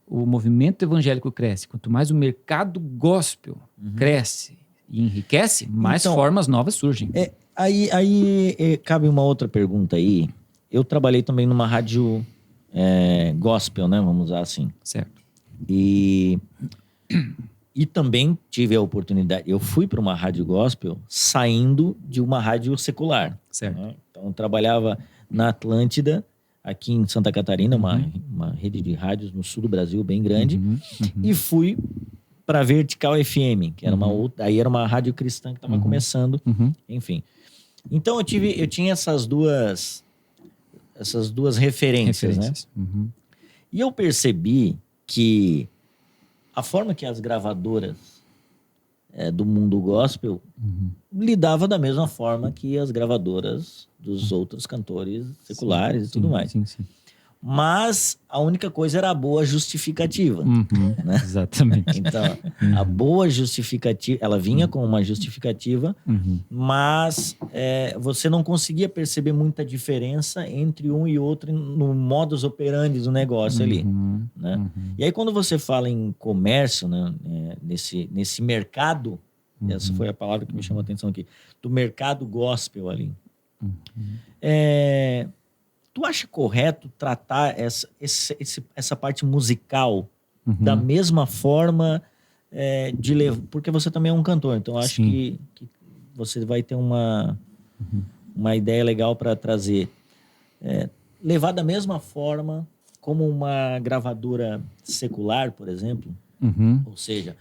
Speaker 3: o movimento evangélico cresce, quanto mais o mercado gospel cresce e enriquece, mais
Speaker 1: Então,
Speaker 3: formas novas surgem.
Speaker 1: Aí cabe uma outra pergunta aí. Eu trabalhei também numa rádio gospel, né? Vamos usar assim.
Speaker 3: Certo.
Speaker 1: E também tive a oportunidade. Eu fui para uma rádio gospel saindo de uma rádio secular.
Speaker 3: Certo.
Speaker 1: Né? Então, eu trabalhava na Atlântida, aqui em Santa Catarina, uma rede de rádios no sul do Brasil bem grande. E fui para Vertical FM, que era uma outra. Aí era uma rádio cristã que estava começando. Enfim. Então, eu tinha essas duas referências, né? E eu percebi que a forma que as gravadoras do mundo gospel lidava da mesma forma que as gravadoras dos outros cantores seculares e tudo mais.
Speaker 3: Sim.
Speaker 1: Mas a única coisa era a boa justificativa. Né?
Speaker 3: Exatamente.
Speaker 1: Então, a boa justificativa, ela vinha com uma justificativa, mas você não conseguia perceber muita diferença entre um e outro no modus operandi do negócio ali. Né? E aí, quando você fala em comércio, né, nesse mercado, essa foi a palavra que me chamou a atenção aqui, do mercado gospel ali. Tu acha correto tratar essa parte musical da mesma forma de levar? Porque você também é um cantor, então acho que você vai ter uma ideia legal para trazer. Levar da mesma forma como uma gravadora secular, por exemplo. Ou seja,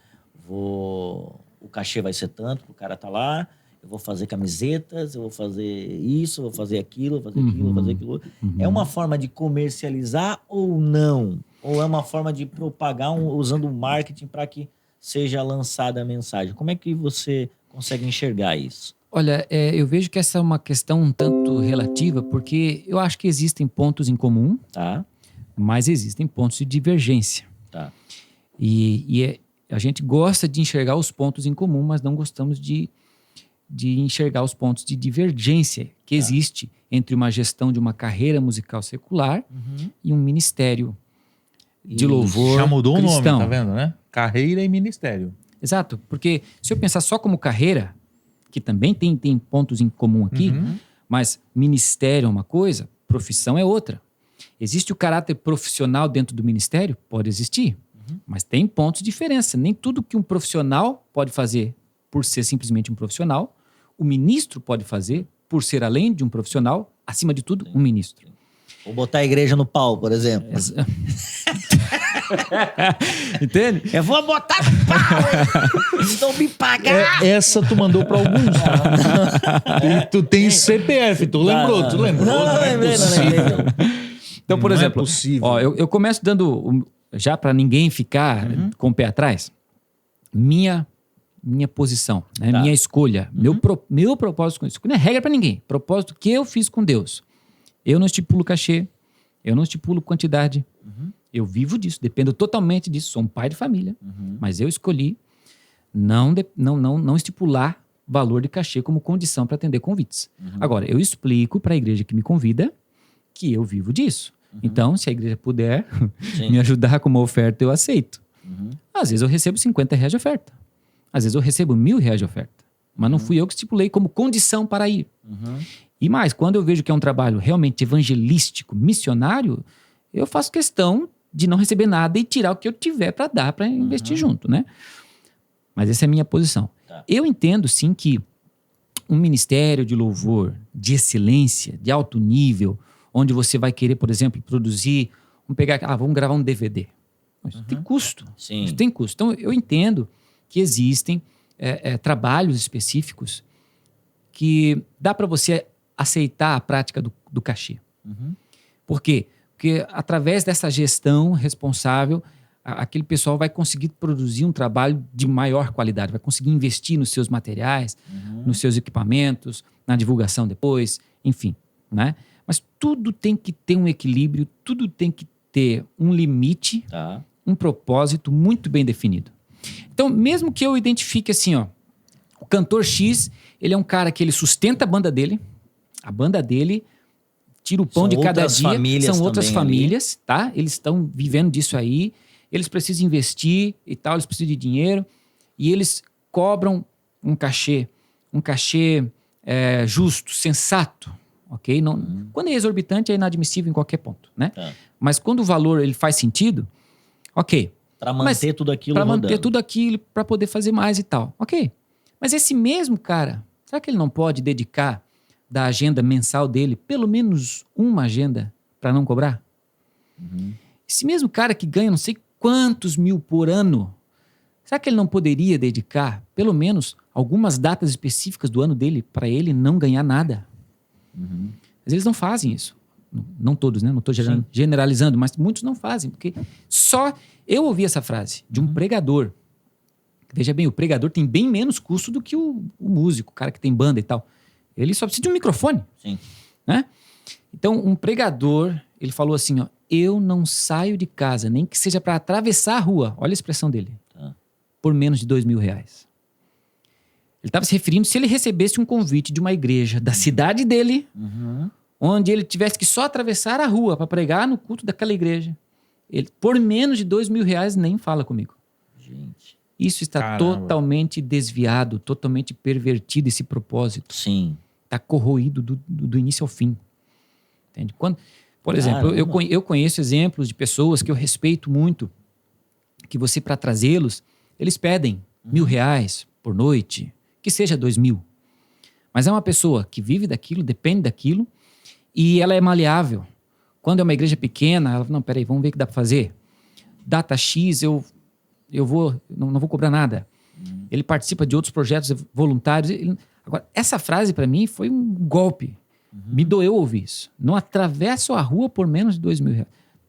Speaker 1: o cachê vai ser tanto, o cara tá lá, eu vou fazer camisetas, eu vou fazer isso, eu vou fazer aquilo, eu vou fazer aquilo, eu vou fazer aquilo. É uma forma de comercializar ou não? Ou é uma forma de propagar usando o marketing para que seja lançada a mensagem? Como é que você consegue enxergar isso?
Speaker 3: Olha, eu vejo que essa é uma questão um tanto relativa, porque eu acho que existem pontos em comum,
Speaker 1: Tá.
Speaker 3: mas existem pontos de divergência.
Speaker 1: Tá.
Speaker 3: E a gente gosta de enxergar os pontos em comum, mas não gostamos de enxergar os pontos de divergência que existe entre uma gestão de uma carreira musical secular e um ministério de louvor
Speaker 2: Já mudou
Speaker 3: cristão.
Speaker 2: o nome, tá vendo, né? Carreira e ministério.
Speaker 3: Exato, porque se eu pensar só como carreira, que também tem pontos em comum aqui, mas ministério é uma coisa, profissão é outra. Existe o caráter profissional dentro do ministério? Pode existir, mas tem pontos de diferença. Nem tudo que um profissional pode fazer por ser simplesmente um profissional, o ministro pode fazer por ser, além de um profissional, acima de tudo, um ministro.
Speaker 1: Vou botar a igreja no pau, por exemplo.
Speaker 3: Entende?
Speaker 1: Eu vou botar no pau! Se não me pagar!
Speaker 2: Essa tu mandou pra alguns. E tu tem CPF, tu lembrou, tu lembrou.
Speaker 1: Não lembrei.
Speaker 3: Então, por
Speaker 2: Não é
Speaker 3: exemplo,
Speaker 2: possível.
Speaker 3: ó, eu começo dando, já para ninguém ficar com o pé atrás, minha posição, né? Minha escolha, meu propósito com isso. Não é regra para ninguém. Propósito que eu fiz com Deus. Eu não estipulo cachê, eu não estipulo quantidade. Eu vivo disso, dependo totalmente disso. Sou um pai de família, mas eu escolhi não estipular valor de cachê como condição para atender convites. Agora, eu explico para a igreja que me convida que eu vivo disso. Então, se a igreja puder me ajudar com uma oferta, eu aceito. Às vezes eu recebo R$50 de oferta. Às vezes eu recebo R$1.000 de oferta. Mas não fui eu que estipulei como condição para ir. E mais, quando eu vejo que é um trabalho realmente evangelístico, missionário, eu faço questão de não receber nada e tirar o que eu tiver para dar, para investir junto, né? Mas essa é a minha posição. Eu entendo, sim, que um ministério de louvor, de excelência, de alto nível, onde você vai querer, por exemplo, produzir, vamos gravar um DVD. Isso tem custo.
Speaker 1: Sim.
Speaker 3: Isso tem custo. Então, eu entendo que existem trabalhos específicos que dá para você aceitar a prática do cachê. Por quê? Porque através dessa gestão responsável, aquele pessoal vai conseguir produzir um trabalho de maior qualidade, vai conseguir investir nos seus materiais, nos seus equipamentos, na divulgação depois, enfim, né? Mas tudo tem que ter um equilíbrio, tudo tem que ter um limite, um propósito muito bem definido. Então, mesmo que eu identifique assim, ó, o cantor X, ele é um cara que ele sustenta a banda dele tira o pão
Speaker 1: São
Speaker 3: de cada
Speaker 1: outras
Speaker 3: dia.
Speaker 1: famílias
Speaker 3: São outras
Speaker 1: também ali.
Speaker 3: famílias, tá? Eles estão vivendo disso aí. Eles precisam investir e tal, eles precisam de dinheiro. E eles cobram um cachê justo, sensato, ok? Não, Quando é exorbitante, é inadmissível em qualquer ponto, né?
Speaker 1: Tá.
Speaker 3: Mas quando o valor ele faz sentido, ok.
Speaker 1: Para manter tudo aquilo
Speaker 3: Para
Speaker 1: rodando.
Speaker 3: manter tudo aquilo, para poder fazer mais e tal, ok. Mas esse mesmo cara, será que ele não pode dedicar da agenda mensal dele pelo menos uma agenda para não cobrar? Esse mesmo cara que ganha não sei quantos mil por ano, será que ele não poderia dedicar pelo menos algumas datas específicas do ano dele para ele não ganhar nada? Mas eles não fazem isso. Não todos, né? Não estou generalizando, mas muitos não fazem, porque só eu ouvi essa frase de um pregador. Veja bem, o pregador tem bem menos custo do que o músico, o cara que tem banda e tal. Ele só precisa de um microfone.
Speaker 1: Sim.
Speaker 3: Né? Então, um pregador, ele falou assim, ó, eu não saio de casa, nem que seja para atravessar a rua, olha a expressão dele, por menos de R$2.000. Ele estava se referindo se ele recebesse um convite de uma igreja da cidade dele, onde ele tivesse que só atravessar a rua para pregar no culto daquela igreja. Ele, por menos de R$2.000, nem fala comigo.
Speaker 1: Gente.
Speaker 3: Isso está
Speaker 2: Caramba.
Speaker 3: totalmente desviado, totalmente pervertido esse propósito.
Speaker 1: Sim.
Speaker 3: Está corroído do início ao fim. Entende? Por
Speaker 1: Caramba.
Speaker 3: exemplo, eu conheço exemplos de pessoas que eu respeito muito, que você, para trazê-los, eles pedem R$1.000 por noite, que seja 2.000. Mas é uma pessoa que vive daquilo, depende daquilo, e ela é maleável. Quando é uma igreja pequena, ela fala, não, peraí, vamos ver o que dá para fazer. Data X, eu não vou cobrar nada. Ele participa de outros projetos voluntários. Agora, essa frase para mim foi um golpe. Me doeu ouvir isso. Não atravesso a rua por menos de R$2.000.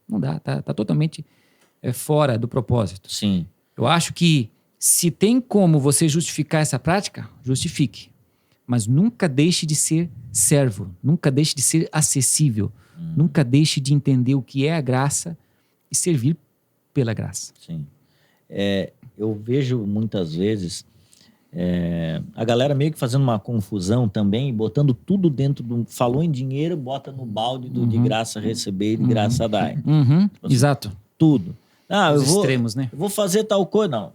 Speaker 3: Não dá, tá totalmente fora do propósito.
Speaker 1: Sim.
Speaker 3: Eu acho que se tem como você justificar essa prática, justifique. Mas nunca deixe de ser servo, nunca deixe de ser acessível, nunca deixe de entender o que é a graça e servir pela graça.
Speaker 1: Sim. Eu vejo muitas vezes a galera meio que fazendo uma confusão também, botando tudo dentro do... Falou em dinheiro, bota no balde do de graça receber e de graça dar. assim,
Speaker 3: Exato.
Speaker 1: Tudo. Ah,
Speaker 3: Os extremos, né?
Speaker 1: Eu vou fazer tal coisa. Não.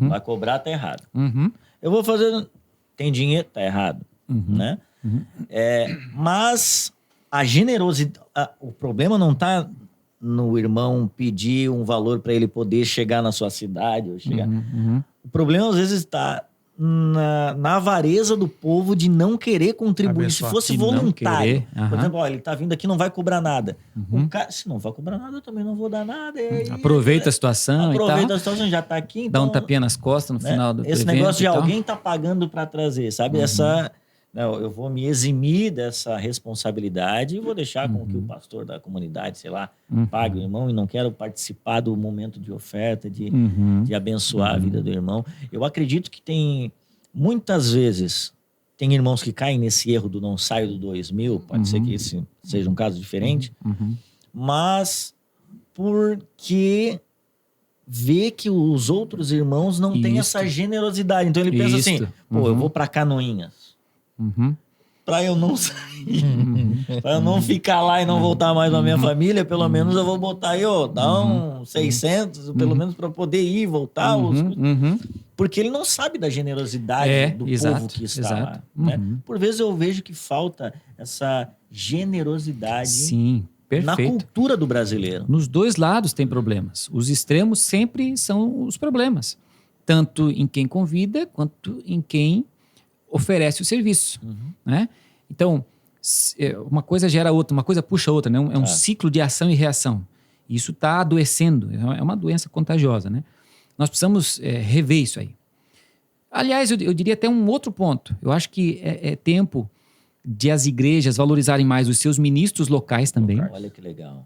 Speaker 1: Vai cobrar, tá errado.
Speaker 3: Uhum.
Speaker 1: Eu vou fazer... Tem dinheiro, tá errado. Né? Mas a generosidade... O problema não tá no irmão pedir um valor para ele poder chegar na sua cidade. Ou chegar... O problema, às vezes, está na avareza do povo de não querer contribuir.
Speaker 2: Abençoar.
Speaker 1: Se fosse
Speaker 3: De não
Speaker 1: voluntário.
Speaker 3: querer,
Speaker 1: Por exemplo, ó, ele tá vindo aqui, não vai cobrar nada. O cara, se não vai cobrar nada, eu também não vou dar nada.
Speaker 3: Aproveita a situação e
Speaker 1: Aproveita
Speaker 3: tal.
Speaker 1: a situação, já tá aqui.
Speaker 3: Dá
Speaker 1: Então,
Speaker 3: um tapinha nas costas no final do
Speaker 1: esse
Speaker 3: evento
Speaker 1: negócio de
Speaker 3: e tal.
Speaker 1: alguém tá pagando para trazer, sabe? Não, eu vou me eximir dessa responsabilidade e vou deixar com que o pastor da comunidade, sei lá, pague o irmão e não quero participar do momento de oferta, de abençoar a vida do irmão. Eu acredito que muitas vezes, tem irmãos que caem nesse erro do não saio do 2.000, pode ser que esse seja um caso diferente, mas porque vê que os outros irmãos não têm essa generosidade. Então ele pensa assim, pô, eu vou para Canoinhas. Para eu não sair, para eu não ficar lá e não voltar mais na minha família, pelo menos eu vou botar aí, dá uns 600, pelo menos para poder ir e voltar. Porque ele não sabe da generosidade do povo que está lá. Né? Por vezes eu vejo que falta essa generosidade
Speaker 3: Sim,
Speaker 1: na
Speaker 3: perfeito.
Speaker 1: cultura do brasileiro.
Speaker 3: Nos dois lados tem problemas. Os extremos sempre são os problemas. Tanto em quem convida, quanto em quem oferece o serviço. Né? Então, uma coisa gera outra, uma coisa puxa outra. Né? É um ciclo de ação e reação. Isso está adoecendo. É uma doença contagiosa. Né? Nós precisamos rever isso aí. Aliás, eu diria até um outro ponto. Eu acho que é tempo de as igrejas valorizarem mais os seus ministros locais também.
Speaker 1: Olha que legal.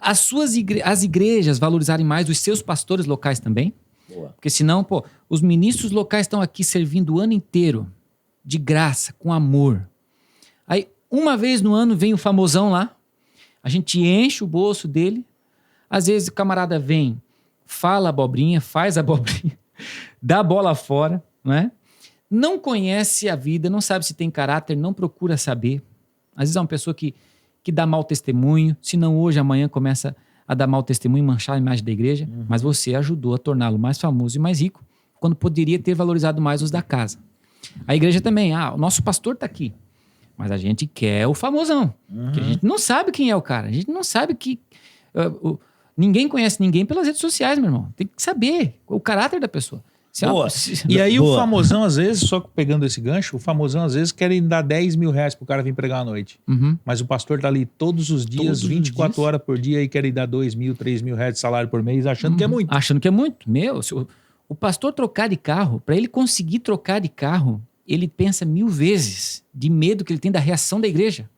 Speaker 3: As igrejas valorizarem mais os seus pastores locais também.
Speaker 1: Boa.
Speaker 3: Porque senão, os ministros locais estão aqui servindo o ano inteiro, de graça, com amor. Aí, uma vez no ano, vem o famosão lá, a gente enche o bolso dele, às vezes o camarada vem, fala abobrinha, faz abobrinha, dá a bola fora, né? Não conhece a vida, não sabe se tem caráter, não procura saber. Às vezes é uma pessoa que que dá mau testemunho, se não hoje, amanhã começa a dar mau testemunho e manchar a imagem da igreja, mas você ajudou a torná-lo mais famoso e mais rico, quando poderia ter valorizado mais os da casa. A igreja também, o nosso pastor está aqui, mas a gente quer o famosão, que a gente não sabe quem é o cara, a gente não sabe que... ninguém conhece ninguém pelas redes sociais, meu irmão. Tem que saber o caráter da pessoa.
Speaker 2: E aí o famosão, às vezes, só pegando esse gancho, o famosão, às vezes, querem dar 10 mil reais pro cara vir pregar à noite. Mas o pastor tá ali todos os dias, 24 horas por dia, e querem dar 2 mil, 3 mil reais de salário por mês, achando que é muito.
Speaker 3: Achando que é muito. O pastor trocar de carro, para ele conseguir trocar de carro, ele pensa 1000 vezes de medo que ele tem da reação da igreja.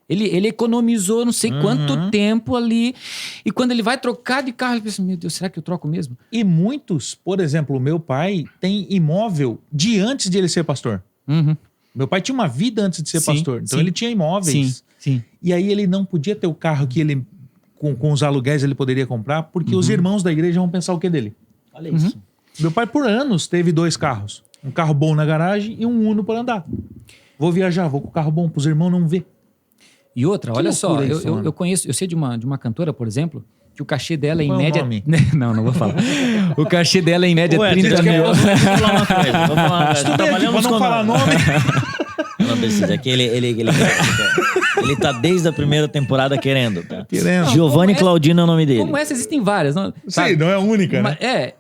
Speaker 3: Ele economizou não sei quanto tempo ali. E quando ele vai trocar de carro, ele pensa, meu Deus, será que eu troco mesmo?
Speaker 2: E muitos, por exemplo, o meu pai tem imóvel de antes de ele ser pastor. Meu pai tinha uma vida antes de ser pastor. Então ele tinha imóveis.
Speaker 3: Sim.
Speaker 2: E aí ele não podia ter o carro que ele, com os aluguéis, ele poderia comprar, porque os irmãos da igreja vão pensar o que dele.
Speaker 1: Olha isso.
Speaker 2: Meu pai, por anos, teve 2 carros. Um carro bom na garagem e um Uno para andar. Vou viajar, vou com o carro bom para os irmãos não ver.
Speaker 3: E outra,
Speaker 2: Que
Speaker 3: olha só,
Speaker 2: loucura isso,
Speaker 3: eu conheço, eu sei de uma cantora, por exemplo, que o cachê dela em
Speaker 2: Qual é o
Speaker 3: média...
Speaker 2: nome?
Speaker 3: Não vou falar. O cachê dela em média é
Speaker 1: Ué,
Speaker 3: 30 mil.
Speaker 1: Vou falar uma coisa. Vou falar uma coisa.
Speaker 2: Estudei aqui pra não falar nome.
Speaker 1: Não precisa, é que ele tá desde a primeira temporada querendo, tá?
Speaker 2: Querendo.
Speaker 1: Giovanni Claudino é o nome dele.
Speaker 3: Como essa, existem várias. Não,
Speaker 2: Sim, não é a única, né?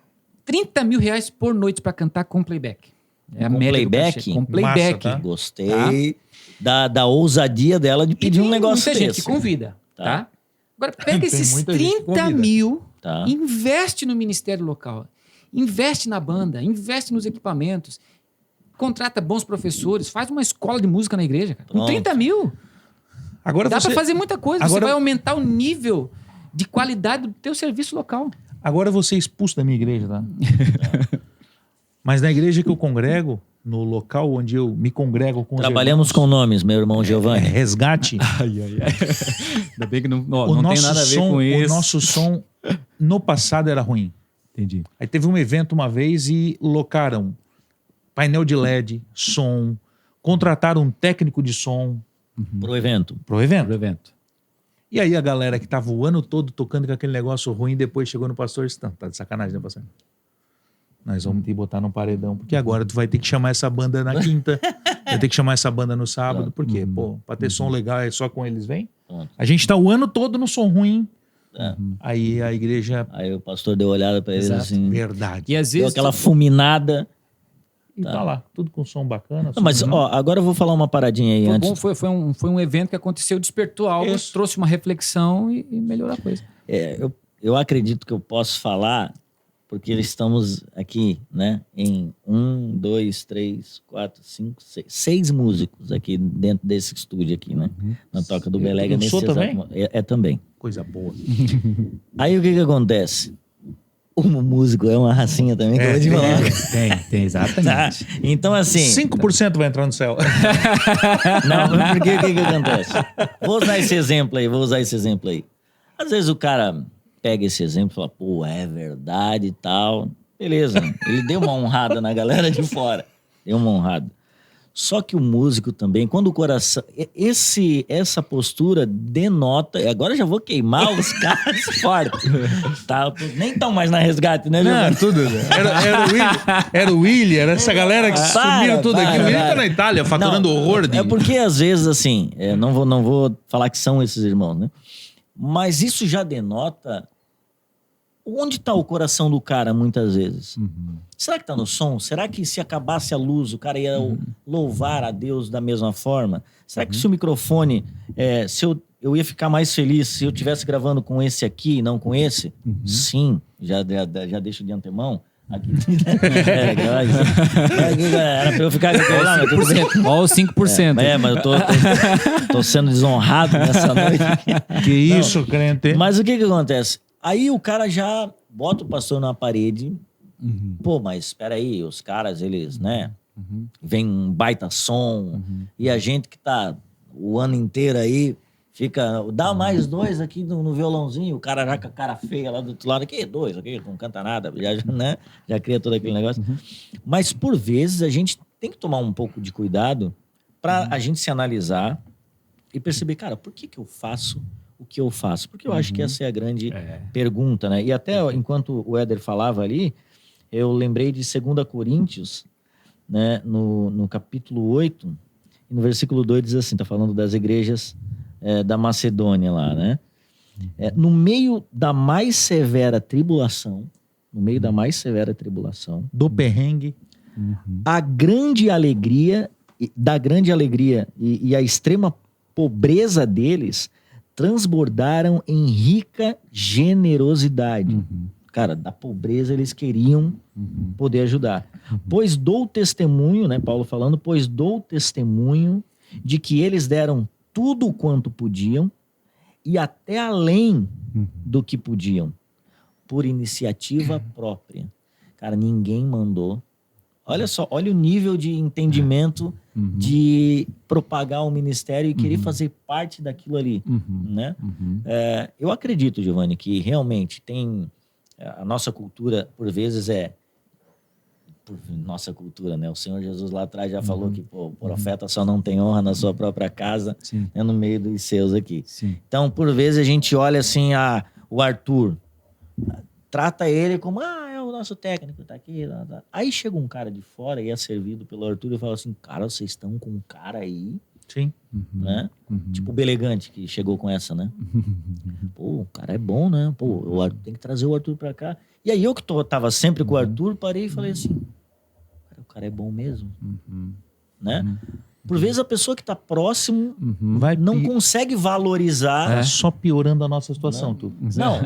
Speaker 3: 30 mil reais por noite para cantar com playback. É a
Speaker 1: Com
Speaker 3: média do
Speaker 1: playback?
Speaker 3: cachê. Com playback.
Speaker 2: Massa, tá?
Speaker 1: Gostei da ousadia dela de pedir um negócio
Speaker 3: muita
Speaker 1: desse.
Speaker 3: gente que convida, tá? Agora, pega
Speaker 2: Tem
Speaker 3: esses
Speaker 2: muita gente que
Speaker 3: 30
Speaker 2: convida.
Speaker 3: mil,
Speaker 1: Tá.
Speaker 3: investe no ministério local, investe na banda, investe nos equipamentos, contrata bons professores, faz uma escola de música na igreja, cara. Com
Speaker 1: Pronto.
Speaker 3: 30 mil,
Speaker 2: Agora
Speaker 3: dá
Speaker 2: você,
Speaker 3: para fazer muita coisa. Você
Speaker 2: Agora-
Speaker 3: vai aumentar o nível de qualidade do teu serviço local.
Speaker 2: agora você é expulso da minha igreja, tá? Mas na igreja que eu congrego, no local onde eu me congrego com os
Speaker 1: Trabalhamos com nomes, meu irmão Giovanni.
Speaker 2: Resgate.
Speaker 3: Ainda bem que não
Speaker 2: O nosso som, no passado, era ruim.
Speaker 3: Entendi.
Speaker 2: Aí teve um evento uma vez e locaram painel de LED, som, contrataram um técnico de som
Speaker 1: Pro evento.
Speaker 2: pro evento.
Speaker 3: Pro evento.
Speaker 2: E aí a galera que tava o ano todo tocando com aquele negócio ruim, depois chegou no pastor e disse, tá de sacanagem, né, pastor? Nós vamos te botar num paredão, porque agora tu vai ter que chamar essa banda na quinta, vai ter que chamar essa banda no sábado, por quê? Pô, pra ter som legal é só com eles, vem?
Speaker 1: Pronto.
Speaker 2: A gente tá o ano todo no som ruim,
Speaker 1: É.
Speaker 2: aí a igreja,
Speaker 1: Aí o pastor deu uma olhada pra eles
Speaker 3: Exato.
Speaker 1: assim,
Speaker 2: verdade.
Speaker 3: E às
Speaker 1: deu
Speaker 3: vezes...
Speaker 1: aquela fulminada.
Speaker 2: E tá lá, tudo com som bacana.
Speaker 1: Não, mas,
Speaker 2: som-
Speaker 1: ó, agora eu vou falar uma paradinha aí
Speaker 3: Foi
Speaker 1: antes.
Speaker 3: bom, foi um evento que aconteceu, despertou algo,
Speaker 2: Isso.
Speaker 3: trouxe uma reflexão e melhorou a coisa.
Speaker 1: Eu acredito que eu posso falar, porque estamos aqui, né, em 1, 2, 3, 4, 5, 6 músicos aqui dentro desse estúdio aqui, né? Na Toca do Belega.
Speaker 2: Eu
Speaker 1: nesse
Speaker 2: sou
Speaker 1: exato
Speaker 2: também?
Speaker 1: mo- É também.
Speaker 2: Coisa boa.
Speaker 1: Aí o que acontece? O músico é uma racinha também, que eu vou te falar.
Speaker 3: Tem,
Speaker 1: Tá?
Speaker 3: exatamente.
Speaker 1: Então, assim...
Speaker 2: 5% vai entrar no céu.
Speaker 1: Não, porque o que acontece? Vou usar esse exemplo aí. Às vezes o cara pega esse exemplo e fala, pô, é verdade e tal. Beleza, ele deu uma honrada na galera de fora. Deu uma honrada. Só que o músico também, quando o coração... Essa postura denota... Agora eu já vou queimar os caras forte. Tá? Nem estão mais na resgate, né,
Speaker 2: Não,
Speaker 1: Giovanni?
Speaker 2: tudo. Era o William, era essa galera que sumiram tudo aqui. O William tá
Speaker 1: para.
Speaker 2: na Itália, faturando
Speaker 1: Não,
Speaker 2: horror de...
Speaker 1: É porque às vezes, assim, não vou falar que são esses irmãos, né? Mas isso já denota onde está o coração do cara, muitas vezes. Será que está no som? Será que se acabasse a luz, o cara ia louvar a Deus da mesma forma? Será que se o microfone, eu ia ficar mais feliz se eu estivesse gravando com esse aqui e não com esse? Sim, já deixo de antemão. Aqui. Era pra eu ficar aqui lá, mas tudo bem.
Speaker 3: Ó, os 5%.
Speaker 1: Mas eu tô sendo desonrado nessa noite.
Speaker 2: Que isso, crente.
Speaker 1: Mas o que acontece? Aí o cara já bota o pastor na parede. Pô, mas espera aí, os caras, eles, né? Vem um baita som. E a gente que tá o ano inteiro aí, fica... Dá mais 2 aqui no violãozinho. O cara já com a cara feia lá do outro lado. Aqui, 2 aqui, não canta nada. Né? Já cria todo aquele negócio. Mas, por vezes, a gente tem que tomar um pouco de cuidado para a gente se analisar e perceber, cara, por que eu faço o que eu faço? Porque eu acho que essa é a grande pergunta, né? E até enquanto o Éder falava ali, eu lembrei de 2 Coríntios, né? No capítulo 8, e no versículo 2 diz assim, tá falando das igrejas da Macedônia lá, né? No meio da mais severa tribulação,
Speaker 2: Do perrengue.
Speaker 1: a grande alegria, e a extrema pobreza deles transbordaram em rica generosidade. Cara, da pobreza eles queriam poder ajudar. Pois dou testemunho, né, Paulo falando, pois dou testemunho de que eles deram tudo quanto podiam e até além do que podiam, por iniciativa própria. Cara, ninguém mandou. Olha só, olha o nível de entendimento de propagar o ministério e querer fazer parte daquilo ali, né? Eu acredito, Giovanni, que realmente tem... A nossa cultura, por vezes, nossa cultura, né? O Senhor Jesus lá atrás já falou que o profeta só não tem honra na sua própria casa, né? No meio dos seus aqui.
Speaker 3: Sim.
Speaker 1: Então, por vezes, a gente olha assim, o Arthur, trata ele como, é o nosso técnico, tá aqui. Tá. Aí chega um cara de fora e é servido pelo Arthur e fala assim, cara, vocês estão com um cara aí...
Speaker 2: Sim.
Speaker 1: Né? Tipo o Belegante que chegou com essa, né? Pô, o cara é bom, né? Pô, o Arthur, tem que trazer o Arthur pra cá. E aí eu que tava sempre com o Arthur, parei e falei assim, cara, o cara é bom mesmo, né? Por vezes a pessoa que tá próximo não consegue valorizar.
Speaker 2: Só piorando a nossa situação, tu.
Speaker 1: Não.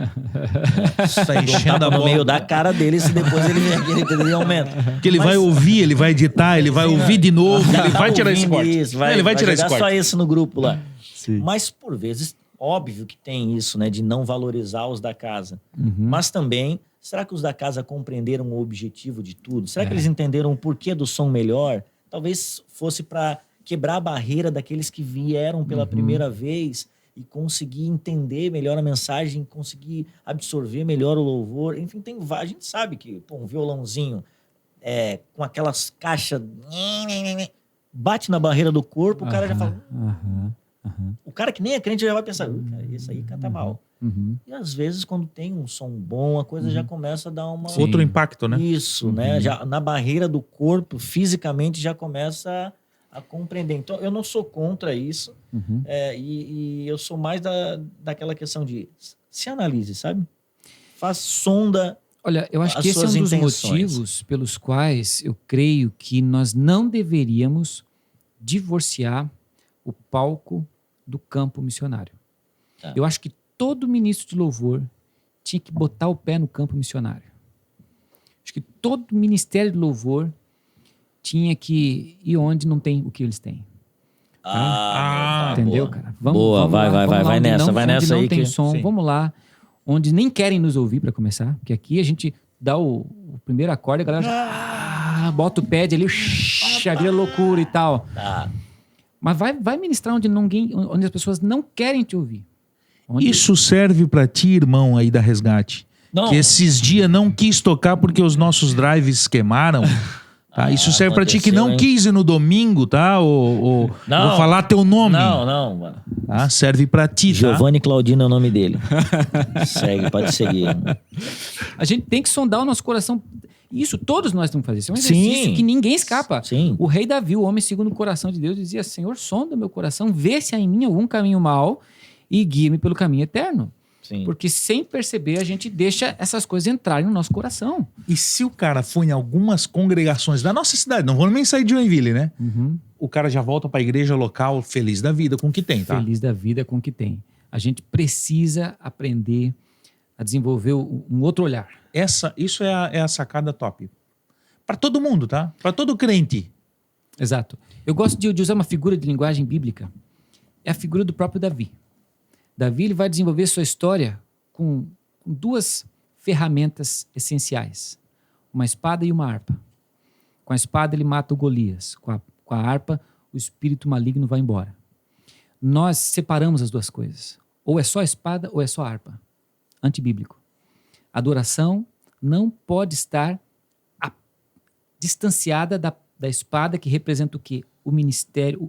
Speaker 2: Tá enchendo a
Speaker 1: no
Speaker 2: bola.
Speaker 1: meio da cara dele, se depois ele aumenta.
Speaker 2: Porque ele vai ouvir, ele vai editar, ele vai ouvir de novo, ele vai tirar esse corte. Ele vai tirar esse
Speaker 1: jogar
Speaker 2: corte.
Speaker 1: só esse no grupo lá.
Speaker 3: Sim.
Speaker 1: Mas, por vezes, óbvio que tem isso, né? De não valorizar os da casa. Mas também, será que os da casa compreenderam o objetivo de tudo? Será que eles entenderam o porquê do som melhor? Talvez fosse para quebrar a barreira daqueles que vieram pela primeira vez e conseguir entender melhor a mensagem, conseguir absorver melhor o louvor. Enfim, a gente sabe que um violãozinho com aquelas caixas... bate na barreira do corpo, o cara já fala... O cara que nem é crente já vai pensar, cara, esse aí canta mal. E às vezes, quando tem um som bom, a coisa já começa a dar uma...
Speaker 2: Outro impacto, né?
Speaker 1: Isso, né? Já na barreira do corpo, fisicamente, já começa a compreender. Então, eu não sou contra isso. E eu sou mais daquela questão de se analise, sabe? Sonda.
Speaker 3: Olha, eu acho que esse é um dos motivos pelos quais eu creio que nós não deveríamos divorciar o palco do campo missionário. Eu acho que todo ministro de louvor tinha que botar o pé no campo missionário. Acho que todo ministério de louvor tinha que ir onde não tem o que eles têm. Entendeu,
Speaker 1: boa.
Speaker 3: cara?
Speaker 1: Vamos lá, vai nessa, vai nessa aí.
Speaker 3: Onde não tem som, sim. Vamos lá. Onde nem querem nos ouvir para começar, porque aqui a gente dá o primeiro acorde, a galera já bota o pad ali, já vira loucura e tal. Mas vai ministrar onde as pessoas não querem te ouvir.
Speaker 2: Isso serve para ti, irmão aí da Resgate, que esses dias não quis tocar porque os nossos drives queimaram. Tá? Isso serve para ti que não quis ir no domingo, tá? Ou vou falar teu nome.
Speaker 1: Não, mano.
Speaker 2: Tá? Serve para ti, tá?
Speaker 1: Giovanni Claudino é o nome dele. Pode seguir.
Speaker 3: A gente tem que sondar o nosso coração. Isso todos nós temos que fazer. Isso é um exercício que ninguém escapa.
Speaker 1: Sim.
Speaker 3: O rei Davi, o homem segundo o coração de Deus, dizia, Senhor, sonda meu coração, vê se há em mim algum caminho mau e guia-me pelo caminho eterno.
Speaker 1: Sim.
Speaker 3: Porque sem perceber a gente deixa essas coisas entrarem no nosso coração.
Speaker 2: E se o cara for em algumas congregações da nossa cidade, não vou nem sair de Joinville, né? O cara já volta para a igreja local feliz da vida com o que tem, tá?
Speaker 3: Feliz da vida com o que tem. A gente precisa aprender a desenvolver um outro olhar.
Speaker 2: Isso é a sacada top. Para todo mundo, tá? Para todo crente.
Speaker 3: Exato. Eu gosto de usar uma figura de linguagem bíblica. É a figura do próprio Davi. Davi ele vai desenvolver sua história com duas ferramentas essenciais. Uma espada e uma harpa. Com a espada ele mata o Golias. Com a harpa o espírito maligno vai embora. Nós separamos as duas coisas. Ou é só a espada ou é só a harpa. Antibíblico. A adoração não pode estar distanciada da espada que representa o quê? O ministério,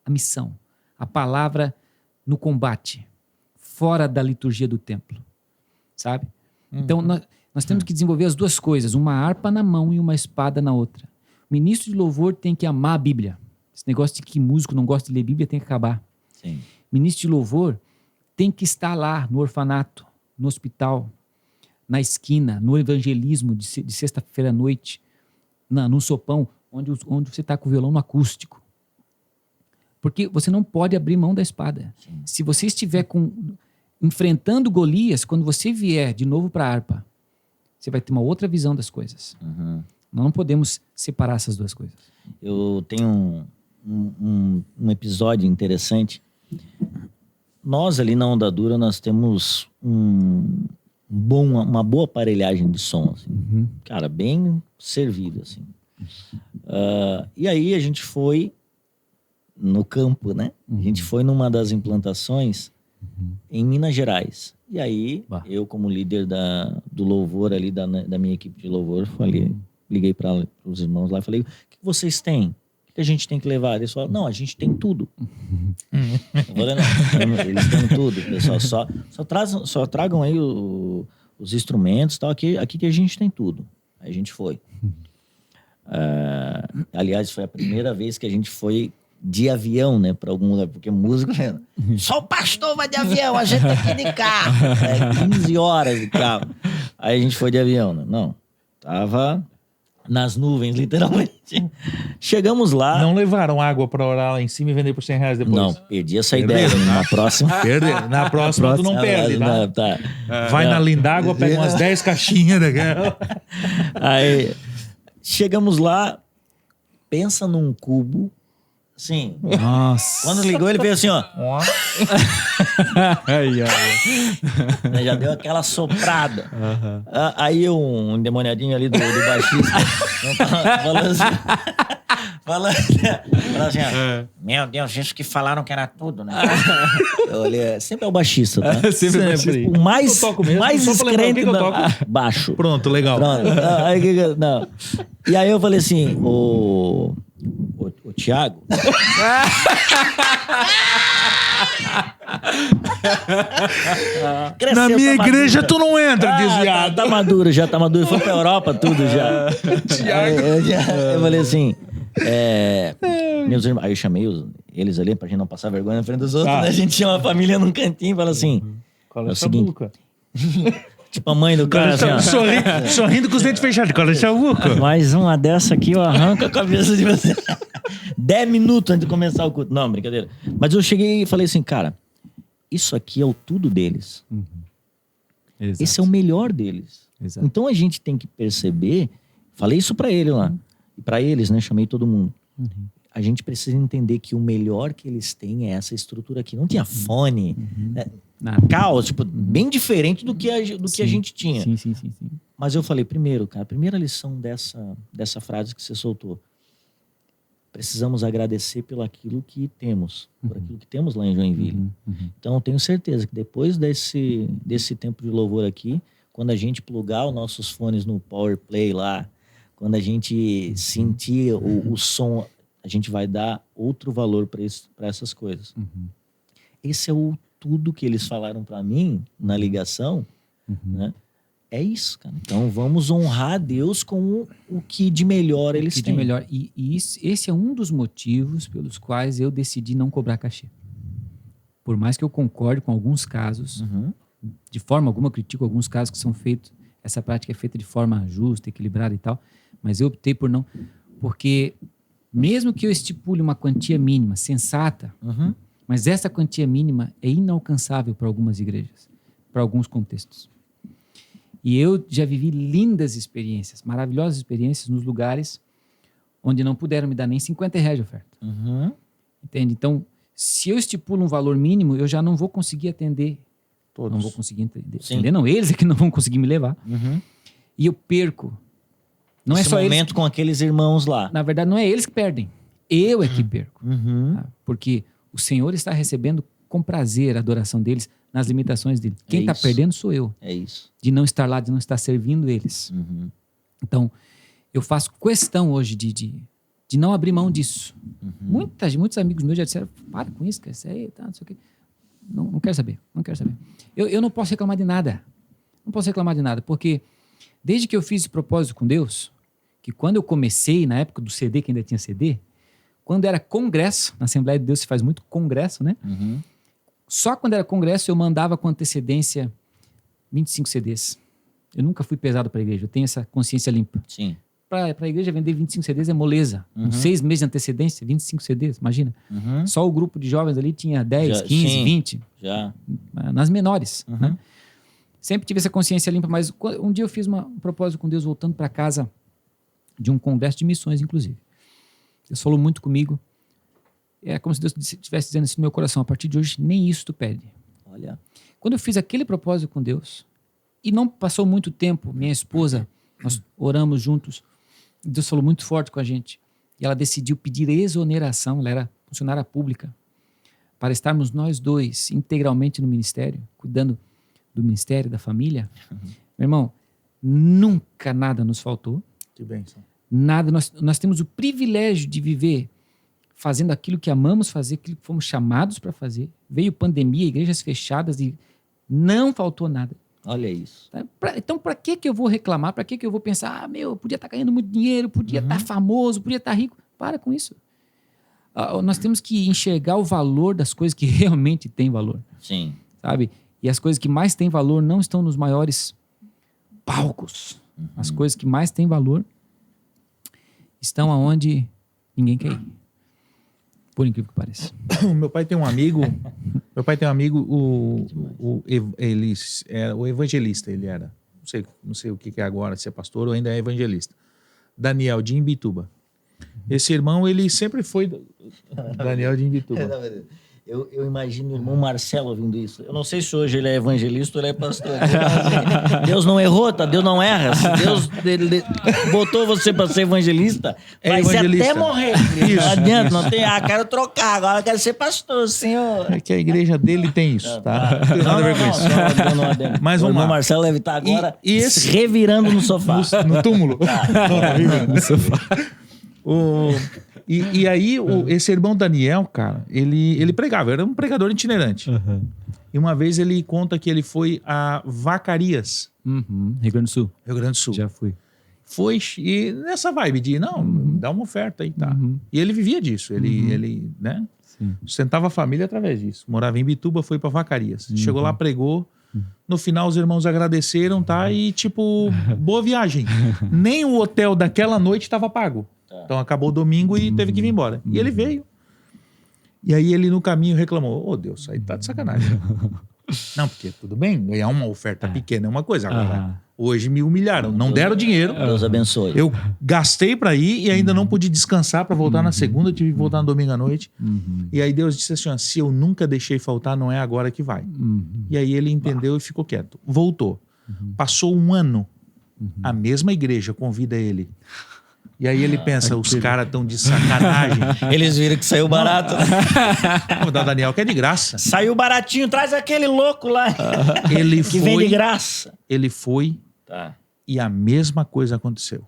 Speaker 3: a missão. A palavra no combate, fora da liturgia do templo, sabe? Então, nós temos que desenvolver as duas coisas, uma harpa na mão e uma espada na outra. O ministro de louvor tem que amar a Bíblia. Esse negócio de que músico não gosta de ler Bíblia tem que acabar.
Speaker 1: Sim.
Speaker 3: Ministro de louvor tem que estar lá no orfanato, no hospital, na esquina, no evangelismo de sexta-feira à noite, no sopão, onde você está com o violão no acústico. Porque você não pode abrir mão da espada.
Speaker 1: Sim.
Speaker 3: Se você estiver enfrentando Golias, quando você vier de novo para a harpa, você vai ter uma outra visão das coisas.
Speaker 1: Uhum.
Speaker 3: Nós não podemos separar essas duas coisas.
Speaker 1: Eu tenho um episódio interessante. Nós ali na Onda Dura, nós temos uma boa aparelhagem de som, assim. Cara, bem servido, assim. E aí a gente foi no campo, né? A gente foi numa das implantações em Minas Gerais. E aí, eu como líder do louvor ali, da minha equipe de louvor, liguei para os irmãos lá e falei, o que vocês têm? O que a gente tem que levar? Eles falaram, não, a gente tem tudo. Eu falei, não, eles têm tudo, pessoal. Só tragam aí os instrumentos e tal. Aqui que a gente tem tudo. Aí a gente foi. Aliás, foi a primeira vez que a gente foi de avião, né, para algum lugar, porque músico, né? Só o pastor vai de avião, a gente aqui de carro. 15 horas de carro. Aí a gente foi de avião, né? Não, tava nas nuvens, literalmente. Chegamos lá.
Speaker 2: Não levaram água para orar lá em cima e vender por R$100 depois?
Speaker 1: Não, perdi essa ideia. Na próxima.
Speaker 2: Na próxima tu não perde, tá?
Speaker 1: Tá.
Speaker 2: Vai na Lindágua, pega umas 10 caixinhas daquela.
Speaker 1: Aí, chegamos lá, pensa num cubo. Sim.
Speaker 3: Nossa.
Speaker 1: Quando ligou, ele veio assim, ó. Já deu aquela soprada. Aí um endemoniadinho ali do baixista falando assim, ó. Meu Deus, isso que falaram que era tudo, né? Eu olhei, sempre é o baixista, tá?
Speaker 3: Sempre.
Speaker 1: O mais,
Speaker 2: Eu toco mesmo,
Speaker 1: mais
Speaker 2: só pra lembrar o que eu toco.
Speaker 1: Baixo.
Speaker 2: Pronto, legal.
Speaker 1: Pronto. Não. E aí eu falei assim, o Thiago.
Speaker 2: Na minha igreja tu não entra, desviado.
Speaker 1: Tá maduro, já tá maduro. Foi pra Europa, tudo já. Eu falei assim, meus irmãos, aí eu chamei eles ali pra gente não passar vergonha na frente dos outros, né? A gente tinha uma família num cantinho e fala assim, é o seguinte, tipo a mãe do cara assim, ó.
Speaker 2: Sorrindo com os dentes fechados. Cola chavuca.
Speaker 1: Mais uma dessa aqui, eu arranco a cabeça de você. 10 minutos antes de começar o culto. Não, brincadeira. Mas eu cheguei e falei assim, cara, isso aqui é o tudo deles. Esse é o melhor deles.
Speaker 3: Exato.
Speaker 1: Então a gente tem que perceber, falei isso pra ele lá, e pra eles, né, chamei todo mundo. A gente precisa entender que o melhor que eles têm é essa estrutura aqui. Não tinha fone, né? Caos, tipo, bem diferente do que a gente tinha.
Speaker 3: Sim.
Speaker 1: Mas eu falei, primeiro, cara, a primeira lição dessa frase que você soltou. Precisamos agradecer pelo aquilo que temos, por aquilo que temos lá em Joinville. Então, eu tenho certeza que depois desse tempo de louvor aqui, quando a gente plugar os nossos fones no Power Play lá, quando a gente sentir o som, a gente vai dar outro valor para essas coisas. Esse é o tudo que eles falaram para mim na ligação, né? É isso, cara. Então vamos honrar a Deus com o que de melhor eles têm.
Speaker 3: E esse é um dos motivos pelos quais eu decidi não cobrar cachê. Por mais que eu concorde com alguns casos, de forma alguma eu critico alguns casos que são feitos, essa prática é feita de forma justa, equilibrada e tal, mas eu optei por não, porque mesmo que eu estipule uma quantia mínima, sensata, mas essa quantia mínima é inalcançável para algumas igrejas, para alguns contextos. E eu já vivi lindas experiências, maravilhosas experiências nos lugares onde não puderam me dar nem R$50 de oferta. Entende? Então, se eu estipulo um valor mínimo, eu já não vou conseguir atender todos. Não vou conseguir atender, não. Eles é que não vão conseguir me levar. E eu perco. Não
Speaker 1: Esse
Speaker 3: é só
Speaker 1: momento
Speaker 3: eles,
Speaker 1: com aqueles irmãos lá.
Speaker 3: Na verdade, não é eles que perdem. Eu é que perco. Tá? Porque o Senhor está recebendo com prazer a adoração deles nas limitações dele. Quem está perdendo sou eu.
Speaker 1: É isso.
Speaker 3: De não estar lá, de não estar servindo eles. Então, eu faço questão hoje de não abrir mão disso. Muitos amigos meus já disseram, para com isso, cara, isso aí, tá, não sei o quê. Não quero saber. Eu não posso reclamar de nada. Não posso reclamar de nada, porque desde que eu fiz esse propósito com Deus, que quando eu comecei, na época do CD, que ainda tinha CD, quando era congresso, na Assembleia de Deus se faz muito congresso, né? Só quando era congresso eu mandava com antecedência 25 CDs. Eu nunca fui pesado para a igreja, eu tenho essa consciência limpa.
Speaker 1: Sim.
Speaker 3: Para a igreja vender 25 CDs é moleza. Com 6 meses de antecedência, 25 CDs, imagina. Só o grupo de jovens ali tinha 10, 15,
Speaker 1: sim,
Speaker 3: 20.
Speaker 1: Já.
Speaker 3: Nas menores. Né? Sempre tive essa consciência limpa, mas um dia eu fiz um propósito com Deus voltando para casa de um congresso de missões, inclusive. Deus falou muito comigo. É como se Deus estivesse dizendo assim no meu coração, a partir de hoje, nem isso tu perde.
Speaker 1: Olha.
Speaker 3: Quando eu fiz aquele propósito com Deus, e não passou muito tempo, minha esposa, nós oramos juntos, Deus falou muito forte com a gente, e ela decidiu pedir exoneração, ela era funcionária pública, para estarmos nós dois integralmente no ministério, cuidando do ministério, da família. Meu irmão, nunca nada nos faltou.
Speaker 2: Que bênção.
Speaker 3: Nada, nós temos o privilégio de viver fazendo aquilo que amamos fazer, aquilo que fomos chamados para fazer. Veio pandemia, igrejas fechadas e não faltou nada.
Speaker 1: Olha isso.
Speaker 3: Então, para que eu vou reclamar? Para que eu vou pensar, eu podia estar ganhando muito dinheiro, podia estar famoso, podia estar rico? Para com isso. Nós temos que enxergar o valor das coisas que realmente têm valor.
Speaker 1: Sim.
Speaker 3: Sabe? E as coisas que mais têm valor não estão nos maiores palcos. As coisas que mais têm valor estão aonde ninguém quer ir. Por incrível que pareça.
Speaker 2: Meu pai tem um amigo, ele era o evangelista, ele era. Não sei o que é agora, se é pastor ou ainda é evangelista. Daniel de Imbituba. Esse irmão, ele sempre foi Daniel de Imbituba.
Speaker 1: Eu imagino o irmão Marcelo ouvindo isso. Eu não sei se hoje ele é evangelista ou ele é pastor. Deus não errou, tá? Deus não erra. Se Deus botou você para ser evangelista, vai ser até morrer.
Speaker 2: Isso,
Speaker 1: não adianta, não tem. Quero trocar, agora quero ser pastor, senhor.
Speaker 2: É que a igreja dele tem isso, tá? Não tem nada a ver com isso. Mas
Speaker 1: o
Speaker 2: vamos
Speaker 1: irmão
Speaker 2: lá.
Speaker 1: Marcelo deve estar agora
Speaker 2: E
Speaker 1: se revirando no sofá.
Speaker 2: No túmulo. No sofá. E aí, esse irmão Daniel, cara, ele pregava, era um pregador itinerante. E uma vez ele conta que ele foi a Vacarias.
Speaker 3: Rio Grande do Sul.
Speaker 2: Rio Grande do Sul.
Speaker 3: Já fui.
Speaker 2: Foi e nessa vibe de, dá uma oferta aí, tá. E ele vivia disso, ele né, sustentava a família através disso. Morava em Bituba, foi para Vacarias. Chegou lá, pregou. No final, os irmãos agradeceram, tá? E tipo, boa viagem. Nem o hotel daquela noite estava pago. Então acabou o domingo e teve que vir embora. E ele veio. E aí ele no caminho reclamou: "Ô Deus, aí tá de sacanagem." Não, porque tudo bem, ganhar uma oferta pequena é uma coisa. Agora, hoje me humilharam, não deram dinheiro.
Speaker 1: Deus abençoe.
Speaker 2: Eu gastei para ir e ainda não pude descansar para voltar na segunda, tive que voltar no domingo à noite. E aí Deus disse assim: ó, se eu nunca deixei faltar, não é agora que vai. E aí ele entendeu e ficou quieto. Voltou. Passou um ano, a mesma igreja convida ele. E aí ele pensa, os caras estão de sacanagem.
Speaker 1: Eles viram que saiu barato.
Speaker 2: O da Daniel que é de graça.
Speaker 1: Saiu baratinho, traz aquele louco lá.
Speaker 2: Ele
Speaker 1: que vem de graça.
Speaker 2: Ele foi e a mesma coisa aconteceu.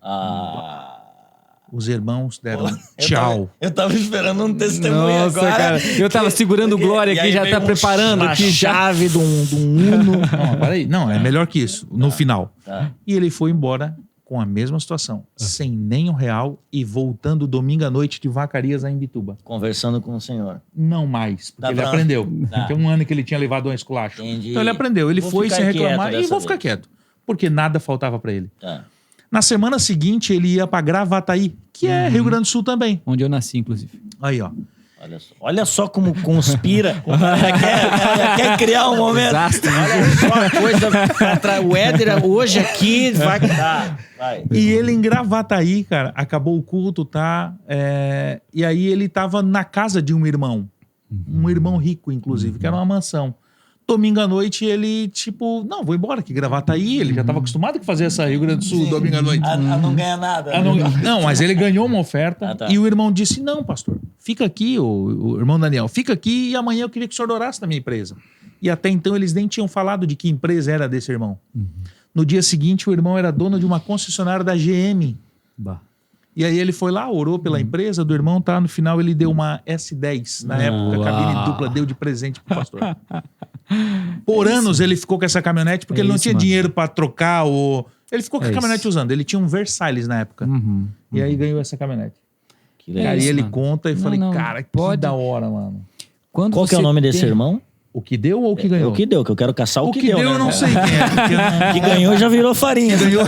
Speaker 2: Os irmãos deram tchau.
Speaker 1: Eu tava esperando um testemunho.
Speaker 3: Nossa,
Speaker 1: agora.
Speaker 3: Cara, eu tava segurando Glória aqui, já tá preparando aqui.
Speaker 1: Chave de um Uno.
Speaker 2: Não, peraí. Não, é melhor que isso, no final. E ele foi embora com a mesma situação, sem nem R$1 e voltando domingo à noite de Vacarias a Imbituba.
Speaker 1: Conversando com o senhor.
Speaker 2: Não mais, porque ele aprendeu. Tem um ano que ele tinha levado um esculacho.
Speaker 1: Entendi.
Speaker 2: Então ele aprendeu, ele foi sem reclamar e vou ficar quieto, porque nada faltava para ele. Na semana seguinte ele ia para Gravataí, que é Rio Grande do Sul também.
Speaker 3: Onde eu nasci, inclusive.
Speaker 2: Aí, ó.
Speaker 1: Olha só como conspira. O cara quer criar um momento.
Speaker 3: Desastre.
Speaker 1: Olha só a coisa. O Éder hoje aqui vai. Vai.
Speaker 2: E ele em Gravataí, cara, acabou o culto, tá? E aí ele tava na casa de um irmão rico, inclusive, que era uma mansão. Domingo à noite ele, tipo, não, vou embora, que Gravataí, ele já estava acostumado com fazer essa Rio Grande do Sul, domingo à noite.
Speaker 1: Não ganha nada.
Speaker 2: Não, mas ele ganhou uma oferta e o irmão disse, não, pastor, fica aqui, o irmão Daniel, fica aqui e amanhã eu queria que o senhor orasse na minha empresa. E até então eles nem tinham falado de que empresa era desse irmão. No dia seguinte o irmão era dono de uma concessionária da GM. E aí ele foi lá, orou pela empresa do irmão, tá? No final ele deu uma S10. Na época, cabine dupla, deu de presente pro pastor. Por anos ele ficou com essa caminhonete, porque ele não tinha dinheiro pra trocar ou... Ele ficou com a caminhonete usando. Ele tinha um Versailles na época. E aí ganhou essa caminhonete.
Speaker 1: Que legal.
Speaker 2: Aí ele
Speaker 3: mano.
Speaker 2: conta e falei,
Speaker 3: Não,
Speaker 2: cara, que
Speaker 3: pode.
Speaker 2: da hora, mano.
Speaker 3: Quando
Speaker 1: Qual que é o
Speaker 3: você
Speaker 1: nome desse
Speaker 3: tem-
Speaker 1: irmão?
Speaker 2: O que deu ou o que ganhou?
Speaker 1: O que deu, que eu quero caçar o,
Speaker 2: O que deu,
Speaker 1: né?
Speaker 2: eu não sei quem é. Porque
Speaker 1: Que ganhou já virou farinha.
Speaker 2: ganhou.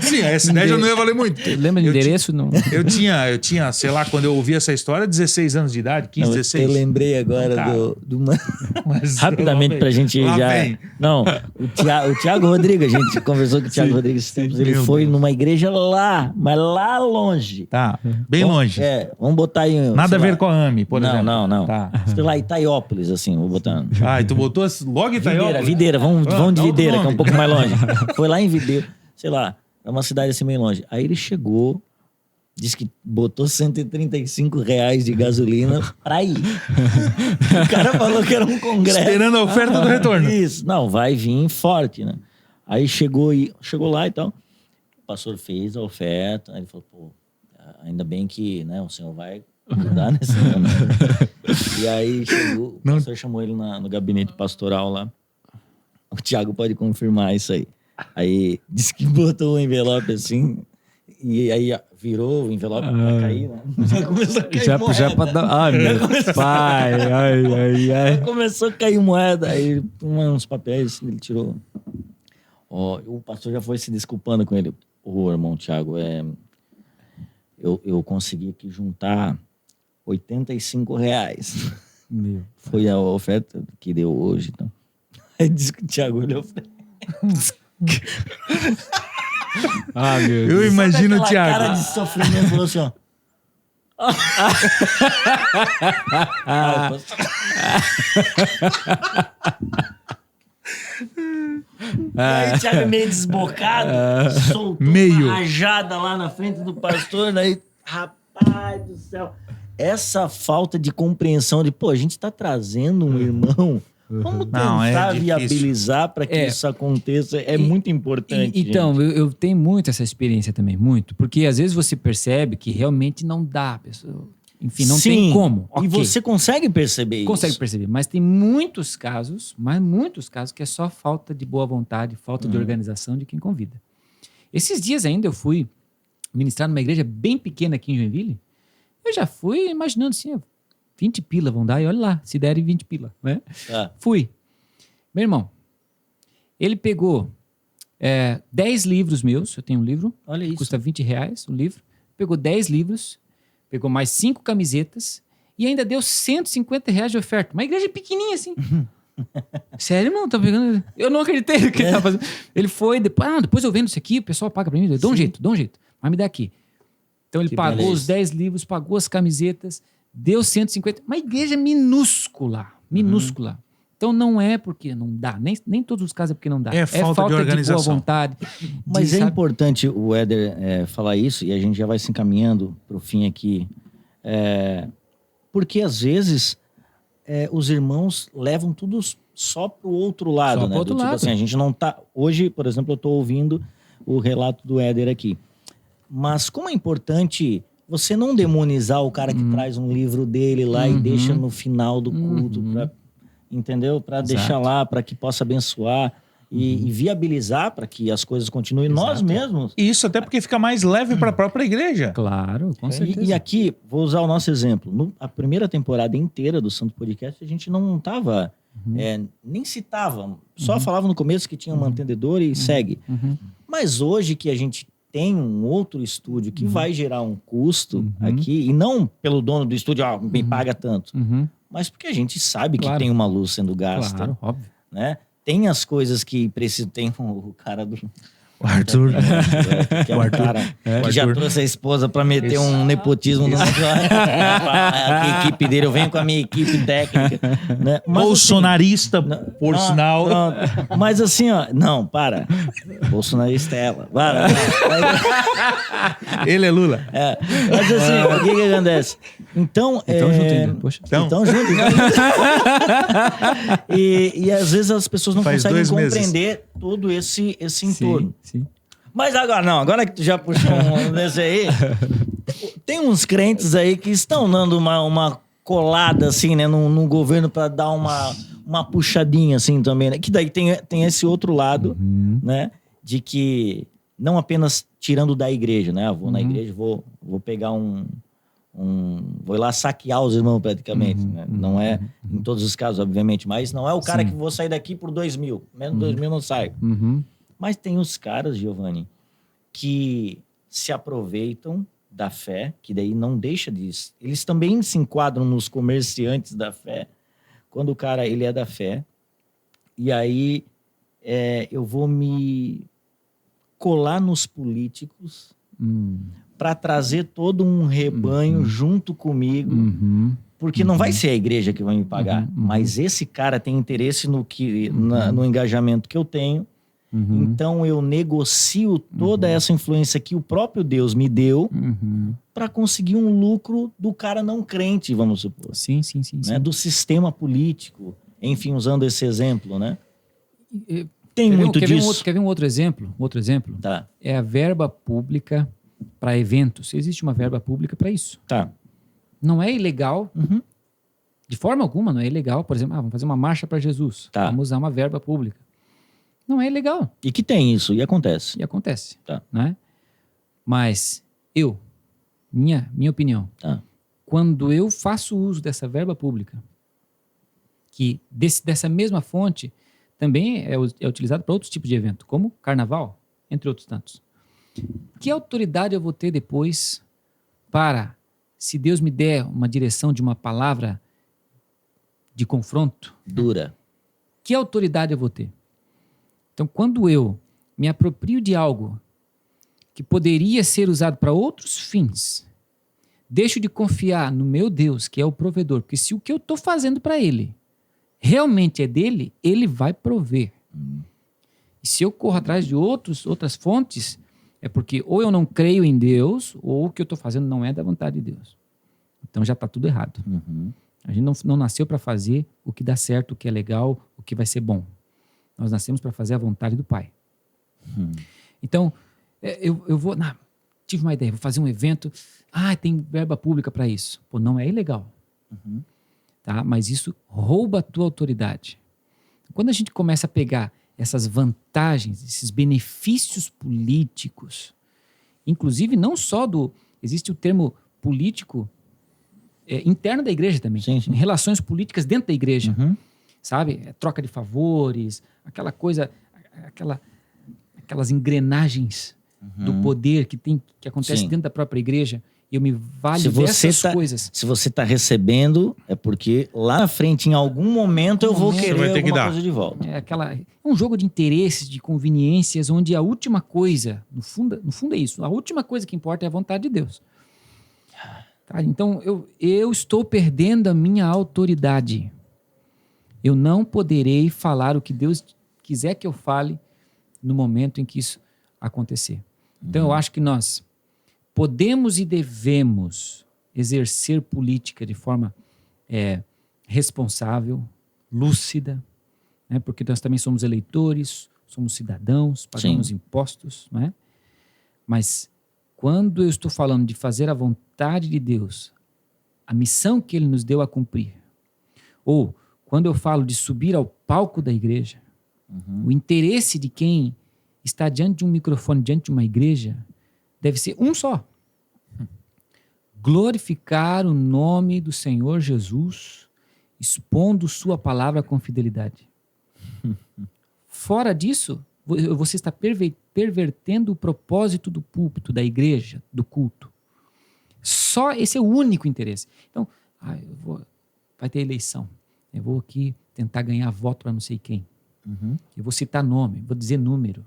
Speaker 2: Sim, a S10 já não ia valer muito.
Speaker 3: Lembra do
Speaker 2: Eu
Speaker 3: endereço? Não.
Speaker 2: Eu tinha, sei lá, quando eu ouvi essa história, 16 anos de idade, 15, 16.
Speaker 1: Eu lembrei agora
Speaker 2: Cara.
Speaker 1: do uma...
Speaker 2: Mas
Speaker 1: Rapidamente
Speaker 2: lá
Speaker 1: pra
Speaker 2: vem.
Speaker 1: gente
Speaker 2: Lá
Speaker 1: já...
Speaker 2: vem.
Speaker 1: Não, o Thiago Rodrigues, a gente conversou com o Thiago Rodrigues esses tempos, ele
Speaker 2: Meu
Speaker 1: foi
Speaker 2: Deus.
Speaker 1: numa igreja lá, mas lá longe.
Speaker 2: Tá, bem longe.
Speaker 1: Vamos botar aí...
Speaker 2: Nada a
Speaker 1: sei
Speaker 2: ver
Speaker 1: lá.
Speaker 2: com a AMI, por exemplo.
Speaker 1: Não.
Speaker 2: Tá.
Speaker 1: Sei lá, Itaiópolis, assim, vou botar...
Speaker 2: Ah, e tu botou logo Itaiópolis?
Speaker 1: Videira, vamos
Speaker 2: Ah,
Speaker 1: de
Speaker 2: dá outro
Speaker 1: Videira, que é um
Speaker 2: nome.
Speaker 1: pouco mais longe. Foi lá em Videira, sei lá, é uma cidade assim meio longe. Aí ele chegou, disse que botou R$135 de gasolina pra ir. O cara falou que era um congresso.
Speaker 2: Esperando a oferta do retorno.
Speaker 1: Isso, não, vai vir forte, né? Aí chegou lá e tal. O pastor fez a oferta, aí ele falou, pô, ainda bem que, né, o senhor vai ajudar nesse ano. E aí chegou, o pastor chamou ele no gabinete pastoral lá. O Thiago pode confirmar isso aí. Aí disse que botou o envelope assim, e aí virou o envelope pra cair, né? Já começou a cair moeda.
Speaker 3: Já pra dar... Ai, meu pai. Ai.
Speaker 1: Começou a cair moeda, aí uns papéis, ele tirou. Ó, o pastor já foi se desculpando com ele. Ô, irmão Thiago, eu consegui aqui juntar R$85.
Speaker 3: Meu.
Speaker 1: Foi a oferta que deu hoje, então. Aí disse que o Thiago olhou pra ele.
Speaker 3: Ah, meu
Speaker 2: Eu
Speaker 3: Deus.
Speaker 2: imagino o
Speaker 1: Aquela
Speaker 2: Thiago.
Speaker 1: cara de sofrimento, falou assim, ó. Aí o Thiago meio desbocado, soltou
Speaker 2: Meio.
Speaker 1: uma rajada lá na frente do pastor, daí, rapaz do céu, essa falta de compreensão de, pô, a gente tá trazendo um irmão, vamos
Speaker 2: Não, é
Speaker 1: tentar
Speaker 2: difícil.
Speaker 1: viabilizar para que isso aconteça, é muito importante.
Speaker 3: Então,
Speaker 1: gente.
Speaker 3: eu tenho muito essa experiência também, muito. Porque às vezes você percebe que realmente não dá, pessoal. Enfim, não tem como.
Speaker 1: E
Speaker 3: Ok.
Speaker 1: você consegue perceber isso.
Speaker 3: Consegue perceber, mas tem muitos casos que é só falta de boa vontade, falta de organização de quem convida. Esses dias ainda eu fui ministrar numa igreja bem pequena aqui em Joinville. Eu já fui imaginando assim, ó, 20 pila vão dar e olha lá, se derem 20 pila, né?
Speaker 1: Tá.
Speaker 3: Fui. Meu irmão, ele pegou 10 livros meus, eu tenho um livro,
Speaker 1: Olha isso.
Speaker 3: custa R$20 o livro, pegou 10 livros, pegou mais 5 camisetas e ainda deu R$150 de oferta. Uma igreja pequenininha assim. Sério, irmão? Tá pegando... Eu não acreditei no que ele tava fazendo. Ele foi, depois eu vendo isso aqui, o pessoal paga pra mim. Eu dou um jeito. Mas me dá aqui. Então ele
Speaker 1: Que
Speaker 3: pagou
Speaker 1: beleza.
Speaker 3: os 10 livros, pagou as camisetas, deu 150. Uma igreja minúscula. Então não é porque não dá. Nem todos os casos é porque não dá.
Speaker 2: É falta de organização.
Speaker 3: boa vontade.
Speaker 1: Mas
Speaker 3: de,
Speaker 1: é
Speaker 3: sabe,
Speaker 1: importante o Éder falar isso, e a gente já vai se encaminhando para o fim aqui, porque às vezes os irmãos levam tudo só para o outro lado,
Speaker 3: Só
Speaker 1: né?
Speaker 3: pro outro
Speaker 1: Do tipo
Speaker 3: lado.
Speaker 1: assim, a gente não tá... Hoje, por exemplo, eu estou ouvindo o relato do Éder aqui. Mas como é importante você não demonizar o cara que traz um livro dele lá e deixa no final do culto, entendeu? Para deixar lá, para que possa abençoar e viabilizar para que as coisas continuem. Nós mesmos.
Speaker 2: E isso até porque fica mais leve para a própria igreja.
Speaker 3: Claro, com certeza.
Speaker 1: E aqui, vou usar o nosso exemplo. A primeira temporada inteira do Santo Podcast, a gente não estava, nem citava, só falava no começo que tinha um mantenedor e segue. Mas hoje que a gente tem um outro estúdio que vai gerar um custo aqui, e não pelo dono do estúdio, me paga tanto, mas porque a gente sabe que tem uma luz sendo gasta.
Speaker 3: Claro, óbvio.
Speaker 1: Né? Tem as coisas que precisam. Tem o cara do.
Speaker 2: O Arthur.
Speaker 1: Que é um cara que já trouxe a esposa para meter um nepotismo no a equipe dele. Eu venho com a minha equipe técnica. Né? Mas,
Speaker 2: Bolsonarista, por sinal.
Speaker 1: Pronto. Mas assim, ó. Não, para. Bolsonarista é ela. Para.
Speaker 2: Ele é Lula.
Speaker 1: Mas assim, o que acontece? Então
Speaker 3: junto ainda, poxa.
Speaker 1: Então junto. E às vezes as pessoas não
Speaker 2: Faz
Speaker 1: conseguem
Speaker 2: 2 meses.
Speaker 1: compreender todo esse entorno.
Speaker 3: Sim.
Speaker 1: Mas agora que tu já puxou um desse aí, Tem uns crentes aí que estão dando uma colada, assim, né, no governo para dar uma puxadinha, assim, também, né? Que daí tem esse outro lado, né? De que não apenas tirando da igreja, né? Vou na igreja, vou pegar vou ir lá saquear os irmãos praticamente, né? Não é em todos os casos, obviamente, mas não é o cara que vou sair daqui por 2.000. Menos 2.000 não saio. Mas tem os caras, Giovanni, que se aproveitam da fé, que daí não deixa disso. Eles também se enquadram nos comerciantes da fé, quando o cara ele é da fé, e aí eu vou me colar nos políticos para trazer todo um rebanho junto comigo, porque não vai ser a igreja que vai me pagar, mas esse cara tem interesse no engajamento que eu tenho. Então eu negocio toda essa influência que o próprio Deus me deu para conseguir um lucro do cara não crente, vamos supor.
Speaker 3: Sim.
Speaker 1: Né? Do sistema político, enfim, usando esse exemplo, né? Tem muito disso.
Speaker 3: Quer ver um outro exemplo?
Speaker 1: Tá.
Speaker 3: É a verba pública para eventos. Existe uma verba pública para isso.
Speaker 1: Tá.
Speaker 3: Não é ilegal, de forma alguma não é ilegal. Por exemplo, vamos fazer uma marcha para Jesus.
Speaker 1: Tá.
Speaker 3: Vamos usar uma verba pública. Não é ilegal.
Speaker 1: E que tem isso, e acontece.
Speaker 3: Tá. Né? Mas minha opinião, quando eu faço uso dessa verba pública, que dessa mesma fonte também é utilizado para outros tipos de evento, como carnaval, entre outros tantos. Que autoridade eu vou ter depois para, se Deus me der uma direção de uma palavra de confronto,
Speaker 1: dura,
Speaker 3: que autoridade eu vou ter? Então, quando eu me aproprio de algo que poderia ser usado para outros fins, deixo de confiar no meu Deus, que é o provedor, porque se o que eu estou fazendo para ele realmente é dele, ele vai prover. E se eu corro atrás de outras fontes, é porque ou eu não creio em Deus, ou o que eu estou fazendo não é da vontade de Deus. Então já está tudo errado. A gente não nasceu para fazer o que dá certo, o que é legal, o que vai ser bom. Nós nascemos para fazer a vontade do Pai. Então, eu vou... tive uma ideia, vou fazer um evento. Tem verba pública para isso. Pô, não é ilegal. Tá? Mas isso rouba a tua autoridade. Quando a gente começa a pegar essas vantagens, esses benefícios políticos, inclusive não só existe o termo político interno da igreja também.
Speaker 1: Sim.
Speaker 3: Relações políticas dentro da igreja. Sabe? Troca de favores, aquela coisa, aquelas engrenagens do poder que acontece dentro da própria igreja. Eu me valho dessas coisas.
Speaker 1: Se você está recebendo, é porque lá na frente, em algum momento, eu vou querer alguma coisa de volta.
Speaker 3: É um jogo de interesses, de conveniências, onde a última coisa, no fundo é isso, a última coisa que importa é a vontade de Deus. Tá? Então, eu estou perdendo a minha autoridade. Eu não poderei falar o que Deus quiser que eu fale no momento em que isso acontecer. Então, eu acho que nós podemos e devemos exercer política de forma responsável, lúcida, né? Porque nós também somos eleitores, somos cidadãos, pagamos impostos, não é? Mas quando eu estou falando de fazer a vontade de Deus, a missão que Ele nos deu a cumprir, ou quando eu falo de subir ao palco da igreja, o interesse de quem está diante de um microfone, diante de uma igreja, deve ser um só. Glorificar o nome do Senhor Jesus, expondo sua palavra com fidelidade. Fora disso, você está pervertendo o propósito do púlpito, da igreja, do culto. Só esse é o único interesse. Então, vai ter eleição. Eu vou aqui tentar ganhar voto para não sei quem. Eu vou citar nome, vou dizer número.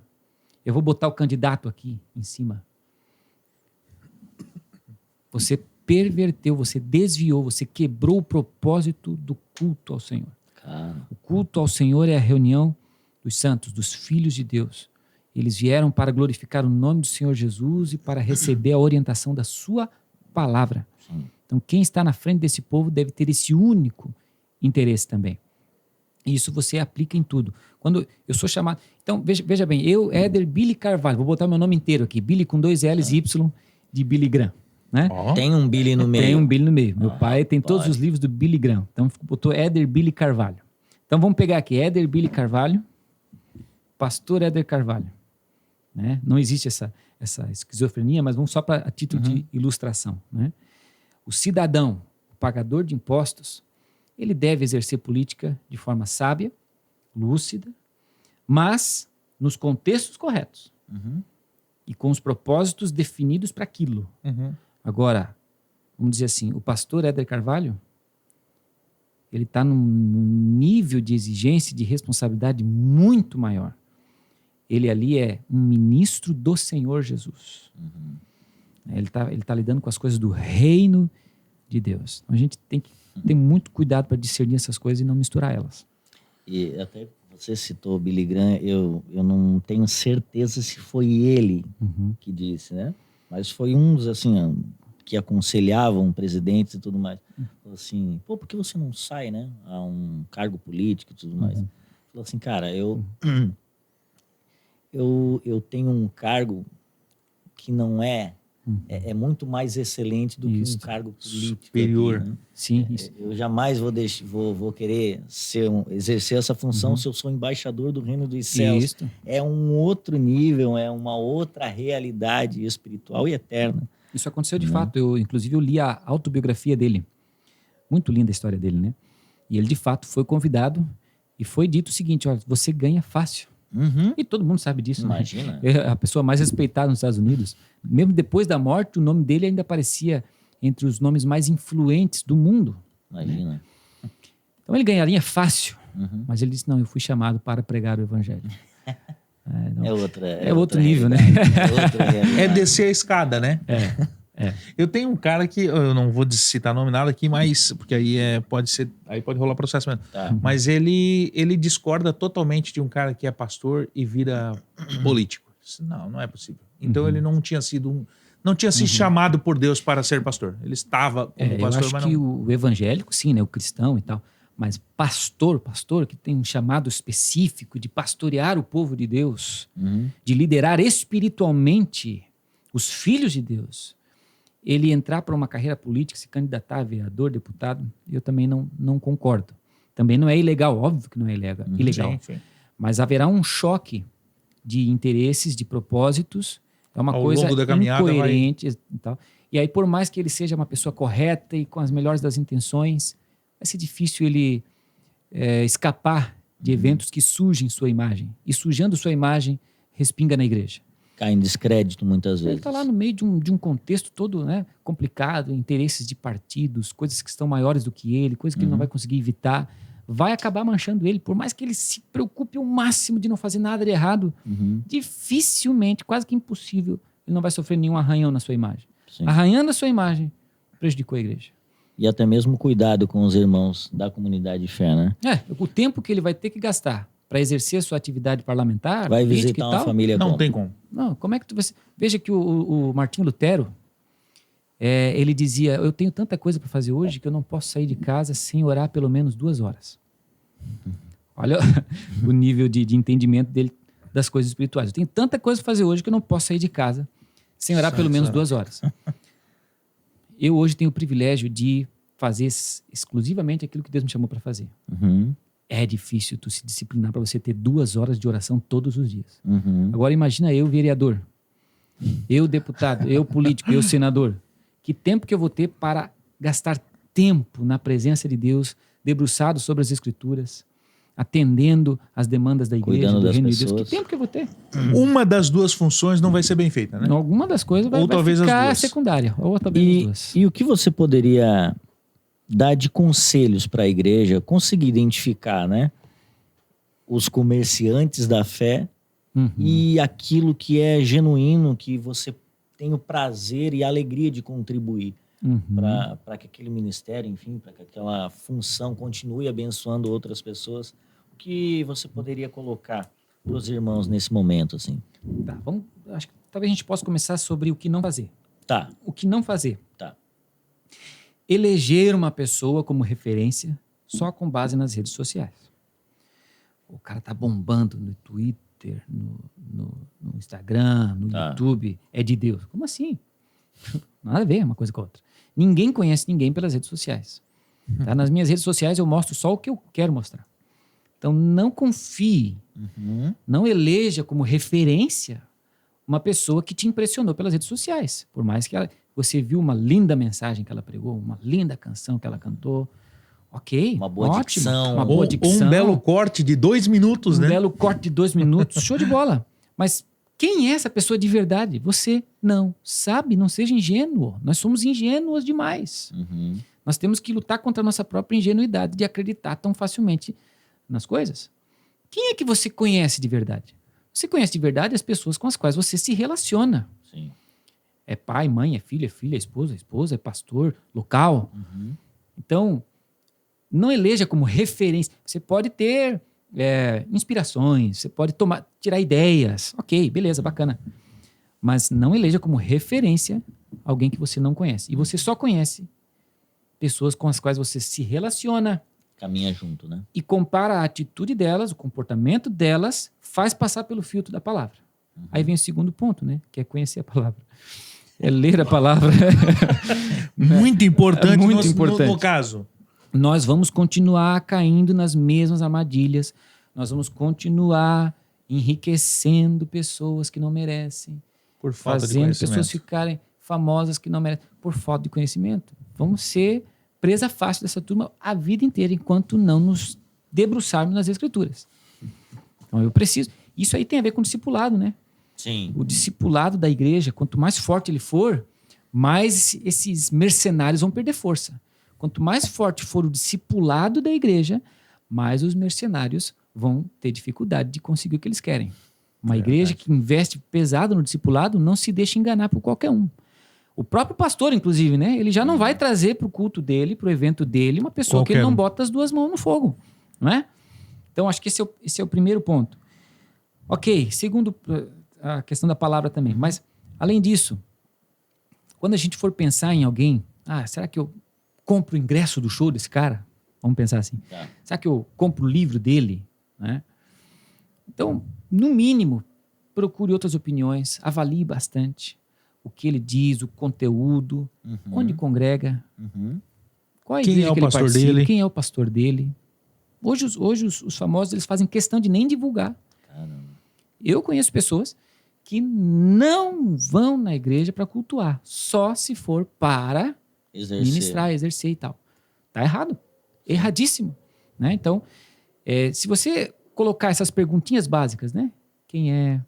Speaker 3: Eu vou botar o candidato aqui em cima. Você perverteu, você desviou, você quebrou o propósito do culto ao Senhor. O culto ao Senhor é a reunião dos santos, dos filhos de Deus. Eles vieram para glorificar o nome do Senhor Jesus e para receber a orientação da sua palavra. Então, quem está na frente desse povo deve ter esse único interesse também. E isso você aplica em tudo. Quando eu sou chamado... Então, veja bem, eu, Éder Billy Carvalho, vou botar meu nome inteiro aqui, Billy com 2 L's e Y de Billy Graham. né?
Speaker 2: Ó,
Speaker 1: Tem um Billy no meio.
Speaker 3: Tem um Billy no meio. Meu
Speaker 1: Ah,
Speaker 3: pai tem todos
Speaker 1: rapaz.
Speaker 3: os livros do Billy Graham. Então botou Éder Billy Carvalho. Então vamos pegar aqui, Éder Billy Carvalho, pastor Éder Carvalho. Né? Não existe essa esquizofrenia, mas vamos só para a título de ilustração. Né? O cidadão, o pagador de impostos, ele deve exercer política de forma sábia, lúcida, mas nos contextos corretos
Speaker 1: Uhum.
Speaker 3: e com os propósitos definidos para aquilo.
Speaker 2: uhum.
Speaker 3: Agora, vamos dizer assim, o pastor Éder Carvalho, ele está num nível de exigência e de responsabilidade muito maior. Ele ali é um ministro do Senhor Jesus. Ele tá lidando com as coisas do reino de Deus. Então a gente tem que ter muito cuidado para discernir essas coisas e não misturar elas.
Speaker 1: E até você citou o Billy Graham, eu não tenho certeza se foi ele que disse, né? Mas foi uns, assim, que aconselhavam presidentes e tudo mais. Falou assim, pô, por que você não sai, né? A um cargo político e tudo mais. Falou assim, cara, eu tenho um cargo que não é muito mais excelente do que
Speaker 3: Isso.
Speaker 1: um cargo político.
Speaker 2: Superior.
Speaker 1: aqui, né?
Speaker 3: Sim, isso.
Speaker 1: Eu jamais vou querer exercer essa função se eu sou embaixador do reino dos céus.
Speaker 3: Isso.
Speaker 1: É um outro nível, é uma outra realidade espiritual e eterna.
Speaker 3: Isso aconteceu de fato. Inclusive, eu li a autobiografia dele. Muito linda a história dele, né? E ele, de fato, foi convidado e foi dito o seguinte, olha, você ganha fácil.
Speaker 1: Uhum.
Speaker 3: E todo mundo sabe disso,
Speaker 1: Imagina.
Speaker 3: né? É a pessoa mais respeitada nos Estados Unidos. Mesmo depois da morte, o nome dele ainda aparecia entre os nomes mais influentes do mundo.
Speaker 1: Imagina.
Speaker 3: Então ele ganharia fácil.
Speaker 1: Uhum.
Speaker 3: Mas ele disse, não, eu fui chamado para pregar o evangelho. Então,
Speaker 1: É
Speaker 3: outro
Speaker 1: outra
Speaker 3: nível, né?
Speaker 1: realidade. É outra realidade.
Speaker 2: É descer a escada, né?
Speaker 3: É.
Speaker 2: Eu tenho um cara que, eu não vou citar nome nada aqui, mas, porque aí pode rolar processo mesmo.
Speaker 1: Tá.
Speaker 2: Mas ele discorda totalmente de um cara que é pastor e vira político. Não é possível. Então ele não tinha sido chamado por Deus para ser pastor. Ele estava como
Speaker 3: Eu
Speaker 2: pastor,
Speaker 3: acho
Speaker 2: mas
Speaker 3: que
Speaker 2: não.
Speaker 3: o evangélico, sim, né? O cristão e tal. Mas pastor, que tem um chamado específico de pastorear o povo de Deus,
Speaker 1: Uhum.
Speaker 3: de liderar espiritualmente os filhos de Deus, ele entrar para uma carreira política, se candidatar a vereador, deputado, eu também não concordo. Também não é ilegal, óbvio que não é ilegal.
Speaker 2: Sim, sim.
Speaker 3: Mas haverá um choque de interesses, de propósitos, é uma
Speaker 2: Ao
Speaker 3: coisa
Speaker 2: longo da caminhada
Speaker 3: incoerente e tal. E aí, por mais que ele seja uma pessoa correta e com as melhores das intenções, vai ser difícil ele escapar de eventos que sujem sua imagem. E sujando sua imagem, respinga na igreja.
Speaker 1: Cai em descrédito muitas
Speaker 3: Ele
Speaker 1: vezes.
Speaker 3: está lá no meio de um contexto todo, né, complicado, interesses de partidos, coisas que estão maiores do que ele, coisas que ele não vai conseguir evitar. Vai acabar manchando ele, por mais que ele se preocupe ao máximo de não fazer nada de errado, dificilmente, quase que impossível, ele não vai sofrer nenhum arranhão na sua imagem.
Speaker 1: Sim.
Speaker 3: Arranhando a sua imagem, prejudicou a igreja.
Speaker 1: E até mesmo cuidado com os irmãos da comunidade de fé, né?
Speaker 3: O tempo que ele vai ter que gastar para exercer a sua atividade parlamentar,
Speaker 1: Vai
Speaker 3: política
Speaker 1: visitar
Speaker 3: e
Speaker 1: uma
Speaker 3: tal.
Speaker 1: família
Speaker 2: Não
Speaker 1: como?
Speaker 2: tem como.
Speaker 3: Não, como é que tu vai... Veja que o Martinho Lutero, ele dizia, eu tenho tanta coisa para fazer hoje que eu não posso sair de casa sem orar pelo menos 2 horas. Olha o nível de entendimento dele das coisas espirituais. Eu tenho tanta coisa para fazer hoje que eu não posso sair de casa sem orar pelo menos 2 horas. Eu hoje tenho o privilégio de fazer exclusivamente aquilo que Deus me chamou para fazer.
Speaker 1: Uhum.
Speaker 3: É difícil tu se disciplinar para você ter 2 horas de oração todos os dias.
Speaker 1: Uhum.
Speaker 3: Agora imagina eu, vereador, eu, deputado, eu, político, eu, senador. Que tempo que eu vou ter para gastar tempo na presença de Deus, debruçado sobre as Escrituras, atendendo às demandas da igreja,
Speaker 1: Cuidando
Speaker 3: do
Speaker 1: das
Speaker 3: reino de Deus.
Speaker 1: pessoas.
Speaker 3: Que tempo que eu vou ter?
Speaker 2: Uma das duas funções não vai ser bem feita, né?
Speaker 3: Alguma das coisas vai
Speaker 2: talvez as
Speaker 3: ficar
Speaker 2: duas.
Speaker 3: secundária, ou talvez as duas.
Speaker 1: E o que você poderia dar de conselhos para a igreja conseguir identificar, né? Os comerciantes da fé e aquilo que é genuíno, que você tem o prazer e a alegria de contribuir para que aquele ministério, enfim, para que aquela função continue abençoando outras pessoas. O que você poderia colocar para os irmãos nesse momento, assim?
Speaker 3: Tá, acho que talvez a gente possa começar sobre o que não fazer.
Speaker 1: Tá,
Speaker 3: O que não fazer?
Speaker 1: tá.
Speaker 3: Eleger uma pessoa como referência só com base nas redes sociais. O cara tá bombando no Twitter, no Instagram, no
Speaker 1: Tá.
Speaker 3: YouTube, é de Deus. Como assim? Nada a ver uma coisa com a outra. Ninguém conhece ninguém pelas redes sociais. Tá? Nas minhas redes sociais eu mostro só o que eu quero mostrar. Então não confie, não eleja como referência uma pessoa que te impressionou pelas redes sociais. Por mais que você viu uma linda mensagem que ela pregou, uma linda canção que ela cantou. Ok,
Speaker 1: Uma boa
Speaker 3: ótimo,
Speaker 1: dicção.
Speaker 3: uma boa
Speaker 2: Ou
Speaker 3: dicção.
Speaker 2: um belo corte de 2 minutos,
Speaker 3: Um
Speaker 2: né?
Speaker 3: belo corte de 2 minutos, show de bola. Mas quem é essa pessoa de verdade? Você não sabe, não seja ingênuo. Nós somos ingênuos demais. Nós temos que lutar contra a nossa própria ingenuidade de acreditar tão facilmente nas coisas. Quem é que você conhece de verdade? Você conhece de verdade as pessoas com as quais você se relaciona.
Speaker 1: Sim.
Speaker 3: É pai, mãe, é filha, é esposa, é pastor, local. Então, não eleja como referência. Você pode ter inspirações, você pode tirar ideias. Ok, beleza, bacana. Mas não eleja como referência alguém que você não conhece. E você só conhece pessoas com as quais você se relaciona
Speaker 1: Caminha junto, né?
Speaker 3: e compara a atitude delas, o comportamento delas, faz passar pelo filtro da palavra. Aí vem o segundo ponto, né? Que é conhecer a palavra. É ler a palavra.
Speaker 2: Muito importante,
Speaker 3: muito importante.
Speaker 2: No caso.
Speaker 3: Nós vamos continuar caindo nas mesmas armadilhas. Nós vamos continuar enriquecendo pessoas que não merecem.
Speaker 2: Por falta de
Speaker 3: Fazendo
Speaker 2: conhecimento.
Speaker 3: pessoas ficarem famosas que não merecem. Por falta de conhecimento. Vamos ser presa fácil dessa turma a vida inteira, enquanto não nos debruçarmos nas Escrituras. Então eu preciso... Isso aí tem a ver com o discipulado, né?
Speaker 1: Sim.
Speaker 3: O discipulado da igreja, quanto mais forte ele for, mais esses mercenários vão perder força. Quanto mais forte for o discipulado da igreja, mais os mercenários vão ter dificuldade de conseguir o que eles querem. Uma igreja que investe pesado no discipulado não se deixa enganar por qualquer um. O próprio pastor, inclusive, né? Ele já não vai trazer para o culto dele, para o evento dele, uma pessoa que ele não bota as 2 mãos no fogo, não é? Então, acho que esse é o primeiro ponto. Ok, segundo, a questão da palavra também. Mas, além disso, quando a gente for pensar em alguém, será que eu compro o ingresso do show desse cara? Vamos pensar assim.
Speaker 1: Tá.
Speaker 3: Será que eu compro o livro dele? Né? Então, no mínimo, procure outras opiniões, avalie bastante o que ele diz, o conteúdo, onde congrega, qual a igreja que ele participa, quem é o pastor dele. Hoje os famosos eles fazem questão de nem divulgar.
Speaker 1: Caramba.
Speaker 3: Eu conheço pessoas que não vão na igreja para cultuar, só se for para ministrar, exercer e tal. Tá errado. Erradíssimo. Né? Então, se você colocar essas perguntinhas básicas, né? Quem é?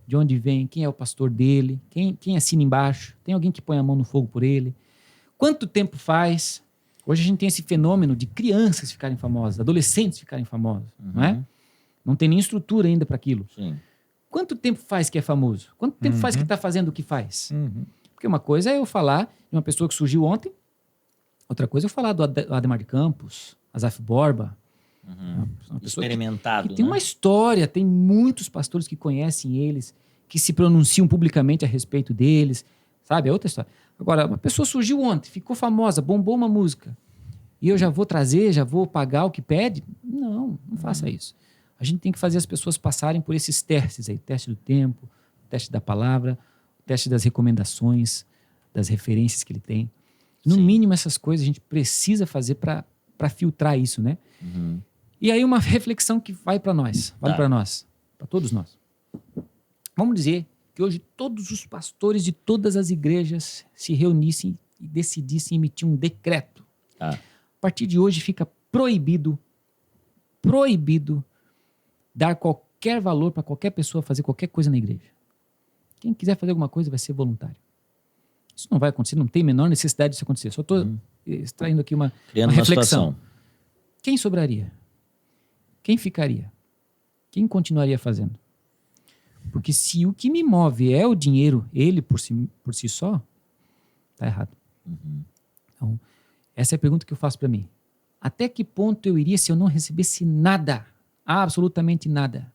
Speaker 3: De onde vem? Quem é o pastor dele? Quem assina embaixo? Tem alguém que põe a mão no fogo por ele? Quanto tempo faz? Hoje a gente tem esse fenômeno de crianças ficarem famosas, adolescentes ficarem famosos, não é? Não tem nem estrutura ainda para aquilo.
Speaker 1: Sim.
Speaker 3: Quanto tempo faz que é famoso? Quanto tempo faz que está fazendo o que faz? Porque uma coisa é eu falar de uma pessoa que surgiu ontem, outra coisa é eu falar do Ademar de Campos, Asaf Borba. Uma pessoa
Speaker 1: experimentado,
Speaker 3: que tem uma história, tem muitos pastores que conhecem eles, que se pronunciam publicamente a respeito deles, sabe? É outra história. Agora, uma pessoa surgiu ontem, ficou famosa, bombou uma música, e eu já vou trazer, já vou pagar o que pede? Não faça isso. A gente tem que fazer as pessoas passarem por esses testes aí, o teste do tempo, o teste da palavra, o teste das recomendações, das referências que ele tem. No mínimo, essas coisas a gente precisa fazer para filtrar isso, né? E aí uma reflexão que vai para nós, vale para nós, para todos nós. Vamos dizer que hoje todos os pastores de todas as igrejas se reunissem e decidissem emitir um decreto. A partir de hoje fica proibido dar qualquer valor para qualquer pessoa fazer qualquer coisa na igreja. Quem quiser fazer alguma coisa vai ser voluntário. Isso não vai acontecer, não tem a menor necessidade disso acontecer. Só estou extraindo aqui uma reflexão. Quem sobraria? Quem ficaria? Quem continuaria fazendo? Porque se o que me move é o dinheiro, ele por si só, está errado. Então, essa é a pergunta que eu faço para mim. Até que ponto eu iria se eu não recebesse nada? Absolutamente nada.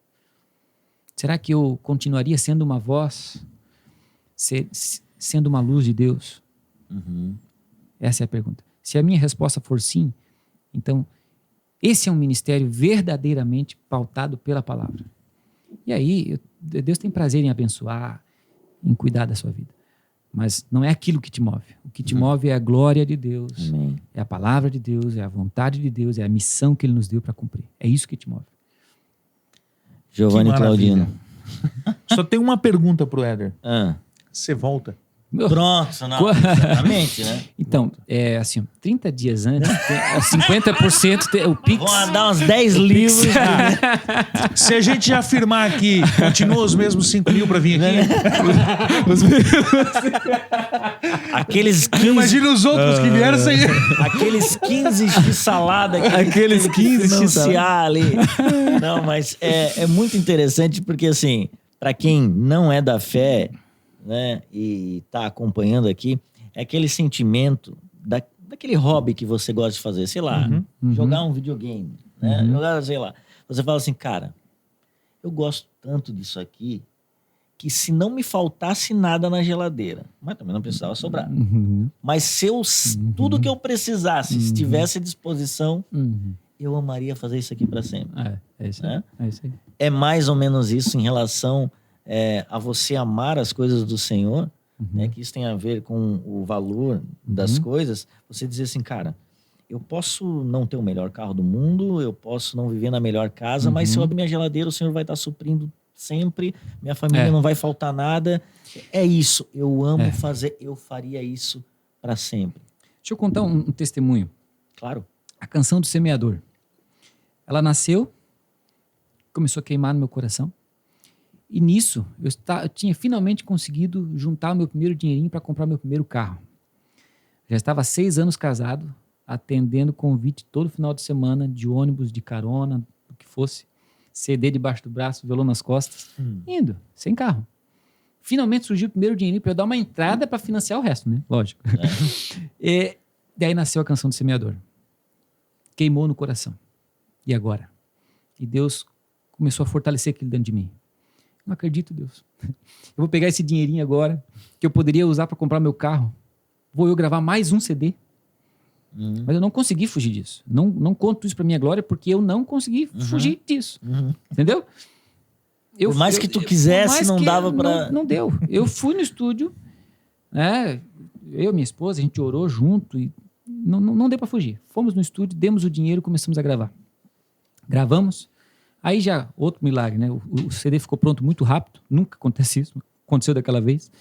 Speaker 3: Será que eu continuaria sendo uma voz? Sendo uma luz de Deus? Essa é a pergunta. Se a minha resposta for sim, então esse é um ministério verdadeiramente pautado pela palavra. E aí, Deus tem prazer em abençoar, em cuidar da sua vida. Mas não é aquilo que te move. O que te move é a glória de Deus,
Speaker 1: Amém.
Speaker 3: é a palavra de Deus, é a vontade de Deus, é a missão que Ele nos deu para cumprir. É isso que te move.
Speaker 1: Giovanni
Speaker 2: Que maravilha.
Speaker 1: Claudino.
Speaker 2: Só tem uma pergunta pro Éder.
Speaker 1: Ah.
Speaker 2: Você volta?
Speaker 1: Pronto, não, exatamente, né?
Speaker 3: Então, é assim, 30 dias antes, 50% o Pix.
Speaker 1: Vão dar uns 10 livros.
Speaker 2: Se a gente já afirmar aqui, continua os mesmos 5 mil pra vir aqui.
Speaker 1: Aqueles 15...
Speaker 2: Imagina os outros que vieram sem...
Speaker 1: Aqueles 15 de salada.
Speaker 3: Aqueles 15 não,
Speaker 1: beneficiar ali. Não, mas é muito interessante porque, assim, para quem não é da fé, né, e tá acompanhando aqui, é aquele sentimento daquele hobby que você gosta de fazer, sei lá, jogar um videogame, né? Jogar, sei lá. Você fala assim, cara, eu gosto tanto disso aqui que se não me faltasse nada na geladeira, mas também não precisava sobrar. Mas se eu, tudo que eu precisasse estivesse à disposição, eu amaria fazer isso aqui para sempre.
Speaker 3: É isso aí.
Speaker 1: Né?
Speaker 3: É isso aí.
Speaker 1: É mais ou menos isso em relação a você amar as coisas do Senhor, né? Que isso tem a ver com o valor das coisas. Você dizer assim, cara, eu posso não ter o melhor carro do mundo, eu posso não viver na melhor casa, mas se eu abrir minha geladeira, o Senhor vai estar suprindo sempre, minha família não vai faltar nada. É isso, eu amo fazer, eu faria isso para sempre.
Speaker 3: Deixa eu contar um testemunho.
Speaker 1: Claro.
Speaker 3: A canção do semeador. Ela nasceu, começou a queimar no meu coração. E nisso, eu tinha finalmente conseguido juntar o meu primeiro dinheirinho para comprar meu primeiro carro. Já estava há 6 anos casado, atendendo convite todo final de semana, de ônibus, de carona, o que fosse. CD debaixo do braço, violão nas costas. Indo, sem carro. Finalmente surgiu o primeiro dinheirinho para eu dar uma entrada para financiar o resto, né? Lógico. E daí nasceu a canção do semeador. Queimou no coração. E agora? E Deus começou a fortalecer aquilo dentro de mim. Não acredito, Deus. Eu vou pegar esse dinheirinho agora, que eu poderia usar para comprar meu carro. Vou eu gravar mais um CD. Mas eu não consegui fugir disso. Não conto isso para minha glória, porque eu não consegui fugir disso. Entendeu?
Speaker 1: Por mais que tu quisesse, não dava para...
Speaker 3: Não deu. Eu fui no estúdio, né? Eu e minha esposa, a gente orou junto e não deu para fugir. Fomos no estúdio, demos o dinheiro e começamos a gravar. Gravamos. Aí já, outro milagre, né? O CD ficou pronto muito rápido, nunca acontece isso, aconteceu daquela vez.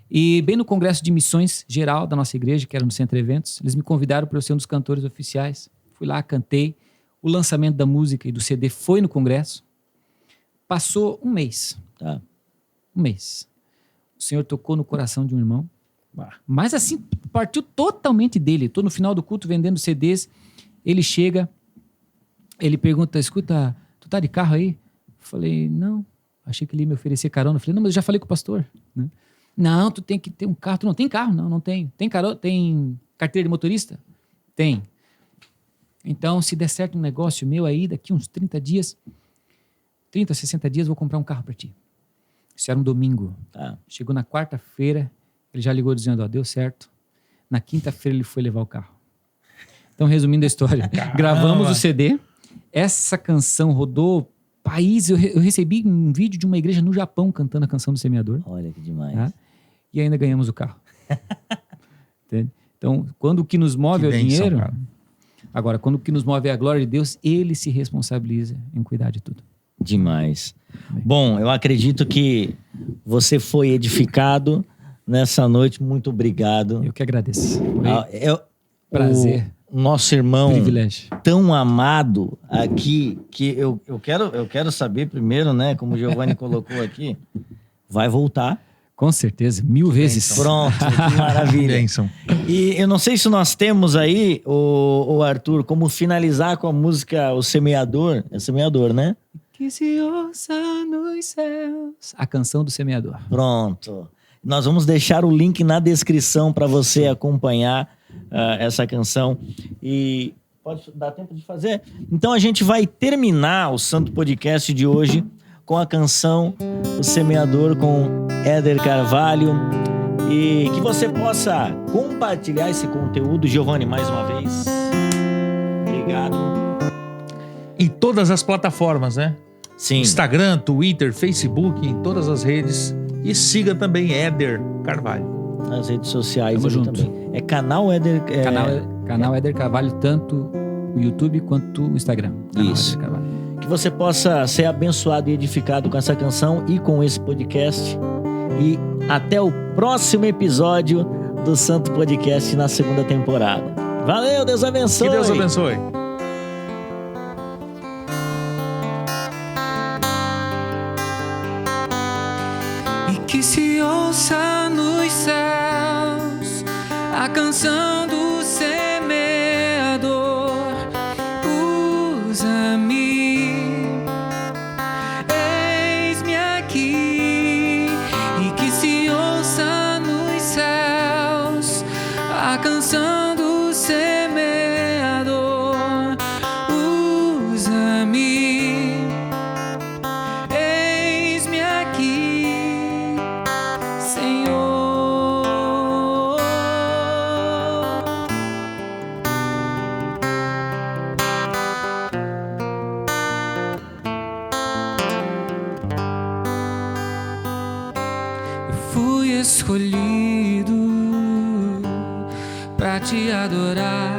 Speaker 3: E bem no congresso de missões geral da nossa igreja, que era no Centro Eventos, eles me convidaram para eu ser um dos cantores oficiais. Fui lá, cantei. O lançamento da música e do CD foi no congresso. Passou um mês.
Speaker 1: Tá.
Speaker 3: Um mês. O Senhor tocou no coração de um irmão. Mas assim, partiu totalmente dele. Estou no final do culto vendendo CDs. Ele chega, ele pergunta, escuta... Tu tá de carro aí? Falei, não. Achei que ele ia me oferecer carona. Falei, não, mas eu já falei com o pastor. Né? Não, tu tem que ter um carro. Tu não tem carro? Não tenho. Tem carteira de motorista? Tem. Então, se der certo um negócio meu aí, daqui uns 30 dias, 30, 60 dias, eu vou comprar um carro para ti. Isso era um domingo. Chegou na quarta-feira, ele já ligou dizendo, deu certo. Na quinta-feira ele foi levar o carro. Então, resumindo a história, gravamos o CD. Essa canção rodou país. Eu recebi um vídeo de uma igreja no Japão cantando a canção do semeador.
Speaker 1: Olha que demais.
Speaker 3: Tá? E ainda ganhamos o carro. Entende? Então, quando o que nos move é o dinheiro... Cara. Agora, quando o que nos move é a glória de Deus, Ele se responsabiliza em cuidar de tudo.
Speaker 1: Demais. Bom, eu acredito que você foi edificado nessa noite. Muito obrigado.
Speaker 3: Eu que agradeço. Prazer.
Speaker 1: O nosso irmão
Speaker 3: privilégio.
Speaker 1: Tão amado aqui, que eu quero saber primeiro, né? Como o Giovanni colocou aqui, vai voltar.
Speaker 3: Com certeza, 1000 vezes.
Speaker 1: Pronto, que maravilha. E eu não sei se nós temos aí, o Arthur, como finalizar com a música O Semeador. É Semeador, né?
Speaker 3: Que se ouça nos céus. A canção do semeador.
Speaker 1: Pronto. Nós vamos deixar o link na descrição para você acompanhar essa canção. E pode dar tempo de fazer? Então a gente vai terminar o Santo Podcast de hoje com a canção O Semeador com Éder Carvalho. E que você possa compartilhar esse conteúdo. Giovanni, mais uma vez, obrigado.
Speaker 2: Em todas as plataformas, né?
Speaker 1: Sim.
Speaker 2: Instagram, Twitter, Facebook, em todas as redes. E siga também Éder Carvalho.
Speaker 1: nas redes sociais.
Speaker 3: Tamo
Speaker 1: ali
Speaker 3: junto.
Speaker 1: também. É canal Éder...
Speaker 3: Canal Éder Carvalho, tanto o YouTube quanto o Instagram. Canal
Speaker 1: Isso.
Speaker 3: Éder Carvalho.
Speaker 1: Que você possa ser abençoado e edificado com essa canção e com esse podcast. E até o próximo episódio do Santo Podcast na segunda temporada. Valeu, Deus abençoe.
Speaker 2: Que Deus abençoe.
Speaker 3: E que se ouça nos céus a canção do semeador. Usa-me, eis-me aqui. E que se ouça nos céus a canção do semeador. Usa-me, eis-me aqui, Senhor. Eu fui escolhido pra te adorar,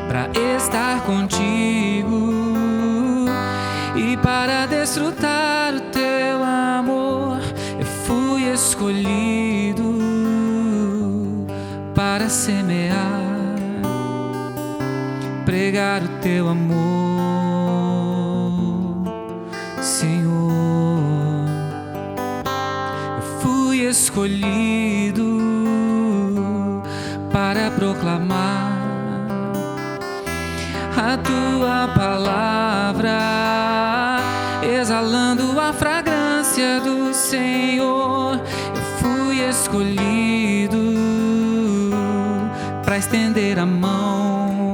Speaker 3: pra estar contigo e para desfrutar o teu amor. Eu fui escolhido para semear, pregar o teu amor, Senhor. Eu fui escolhido para proclamar a tua palavra, exalando a fragrância do Senhor. Eu fui escolhido para estender a mão,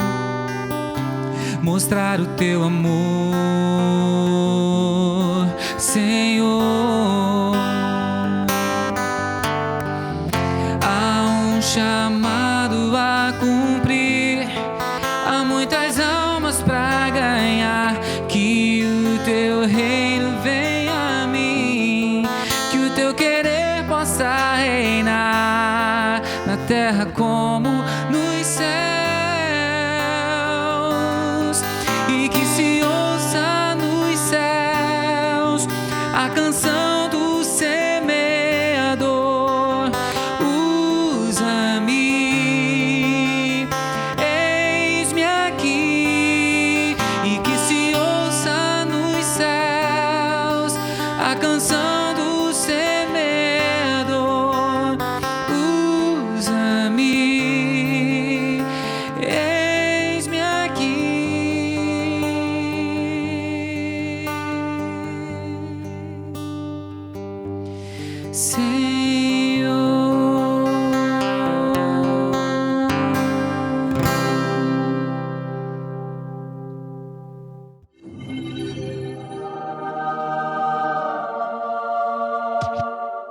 Speaker 3: mostrar o teu amor, Senhor. Há um chamado a cumprir, há muitas almas pra ganhar. Que o teu reino venha a mim, que o teu querer possa reinar na terra como nos céus. E que se ouça nos céus a canção do semeador. Usa-me, eis-me aqui. E que se ouça nos céus a canção do semeador. Usa-me, eis-me aqui, Senhor.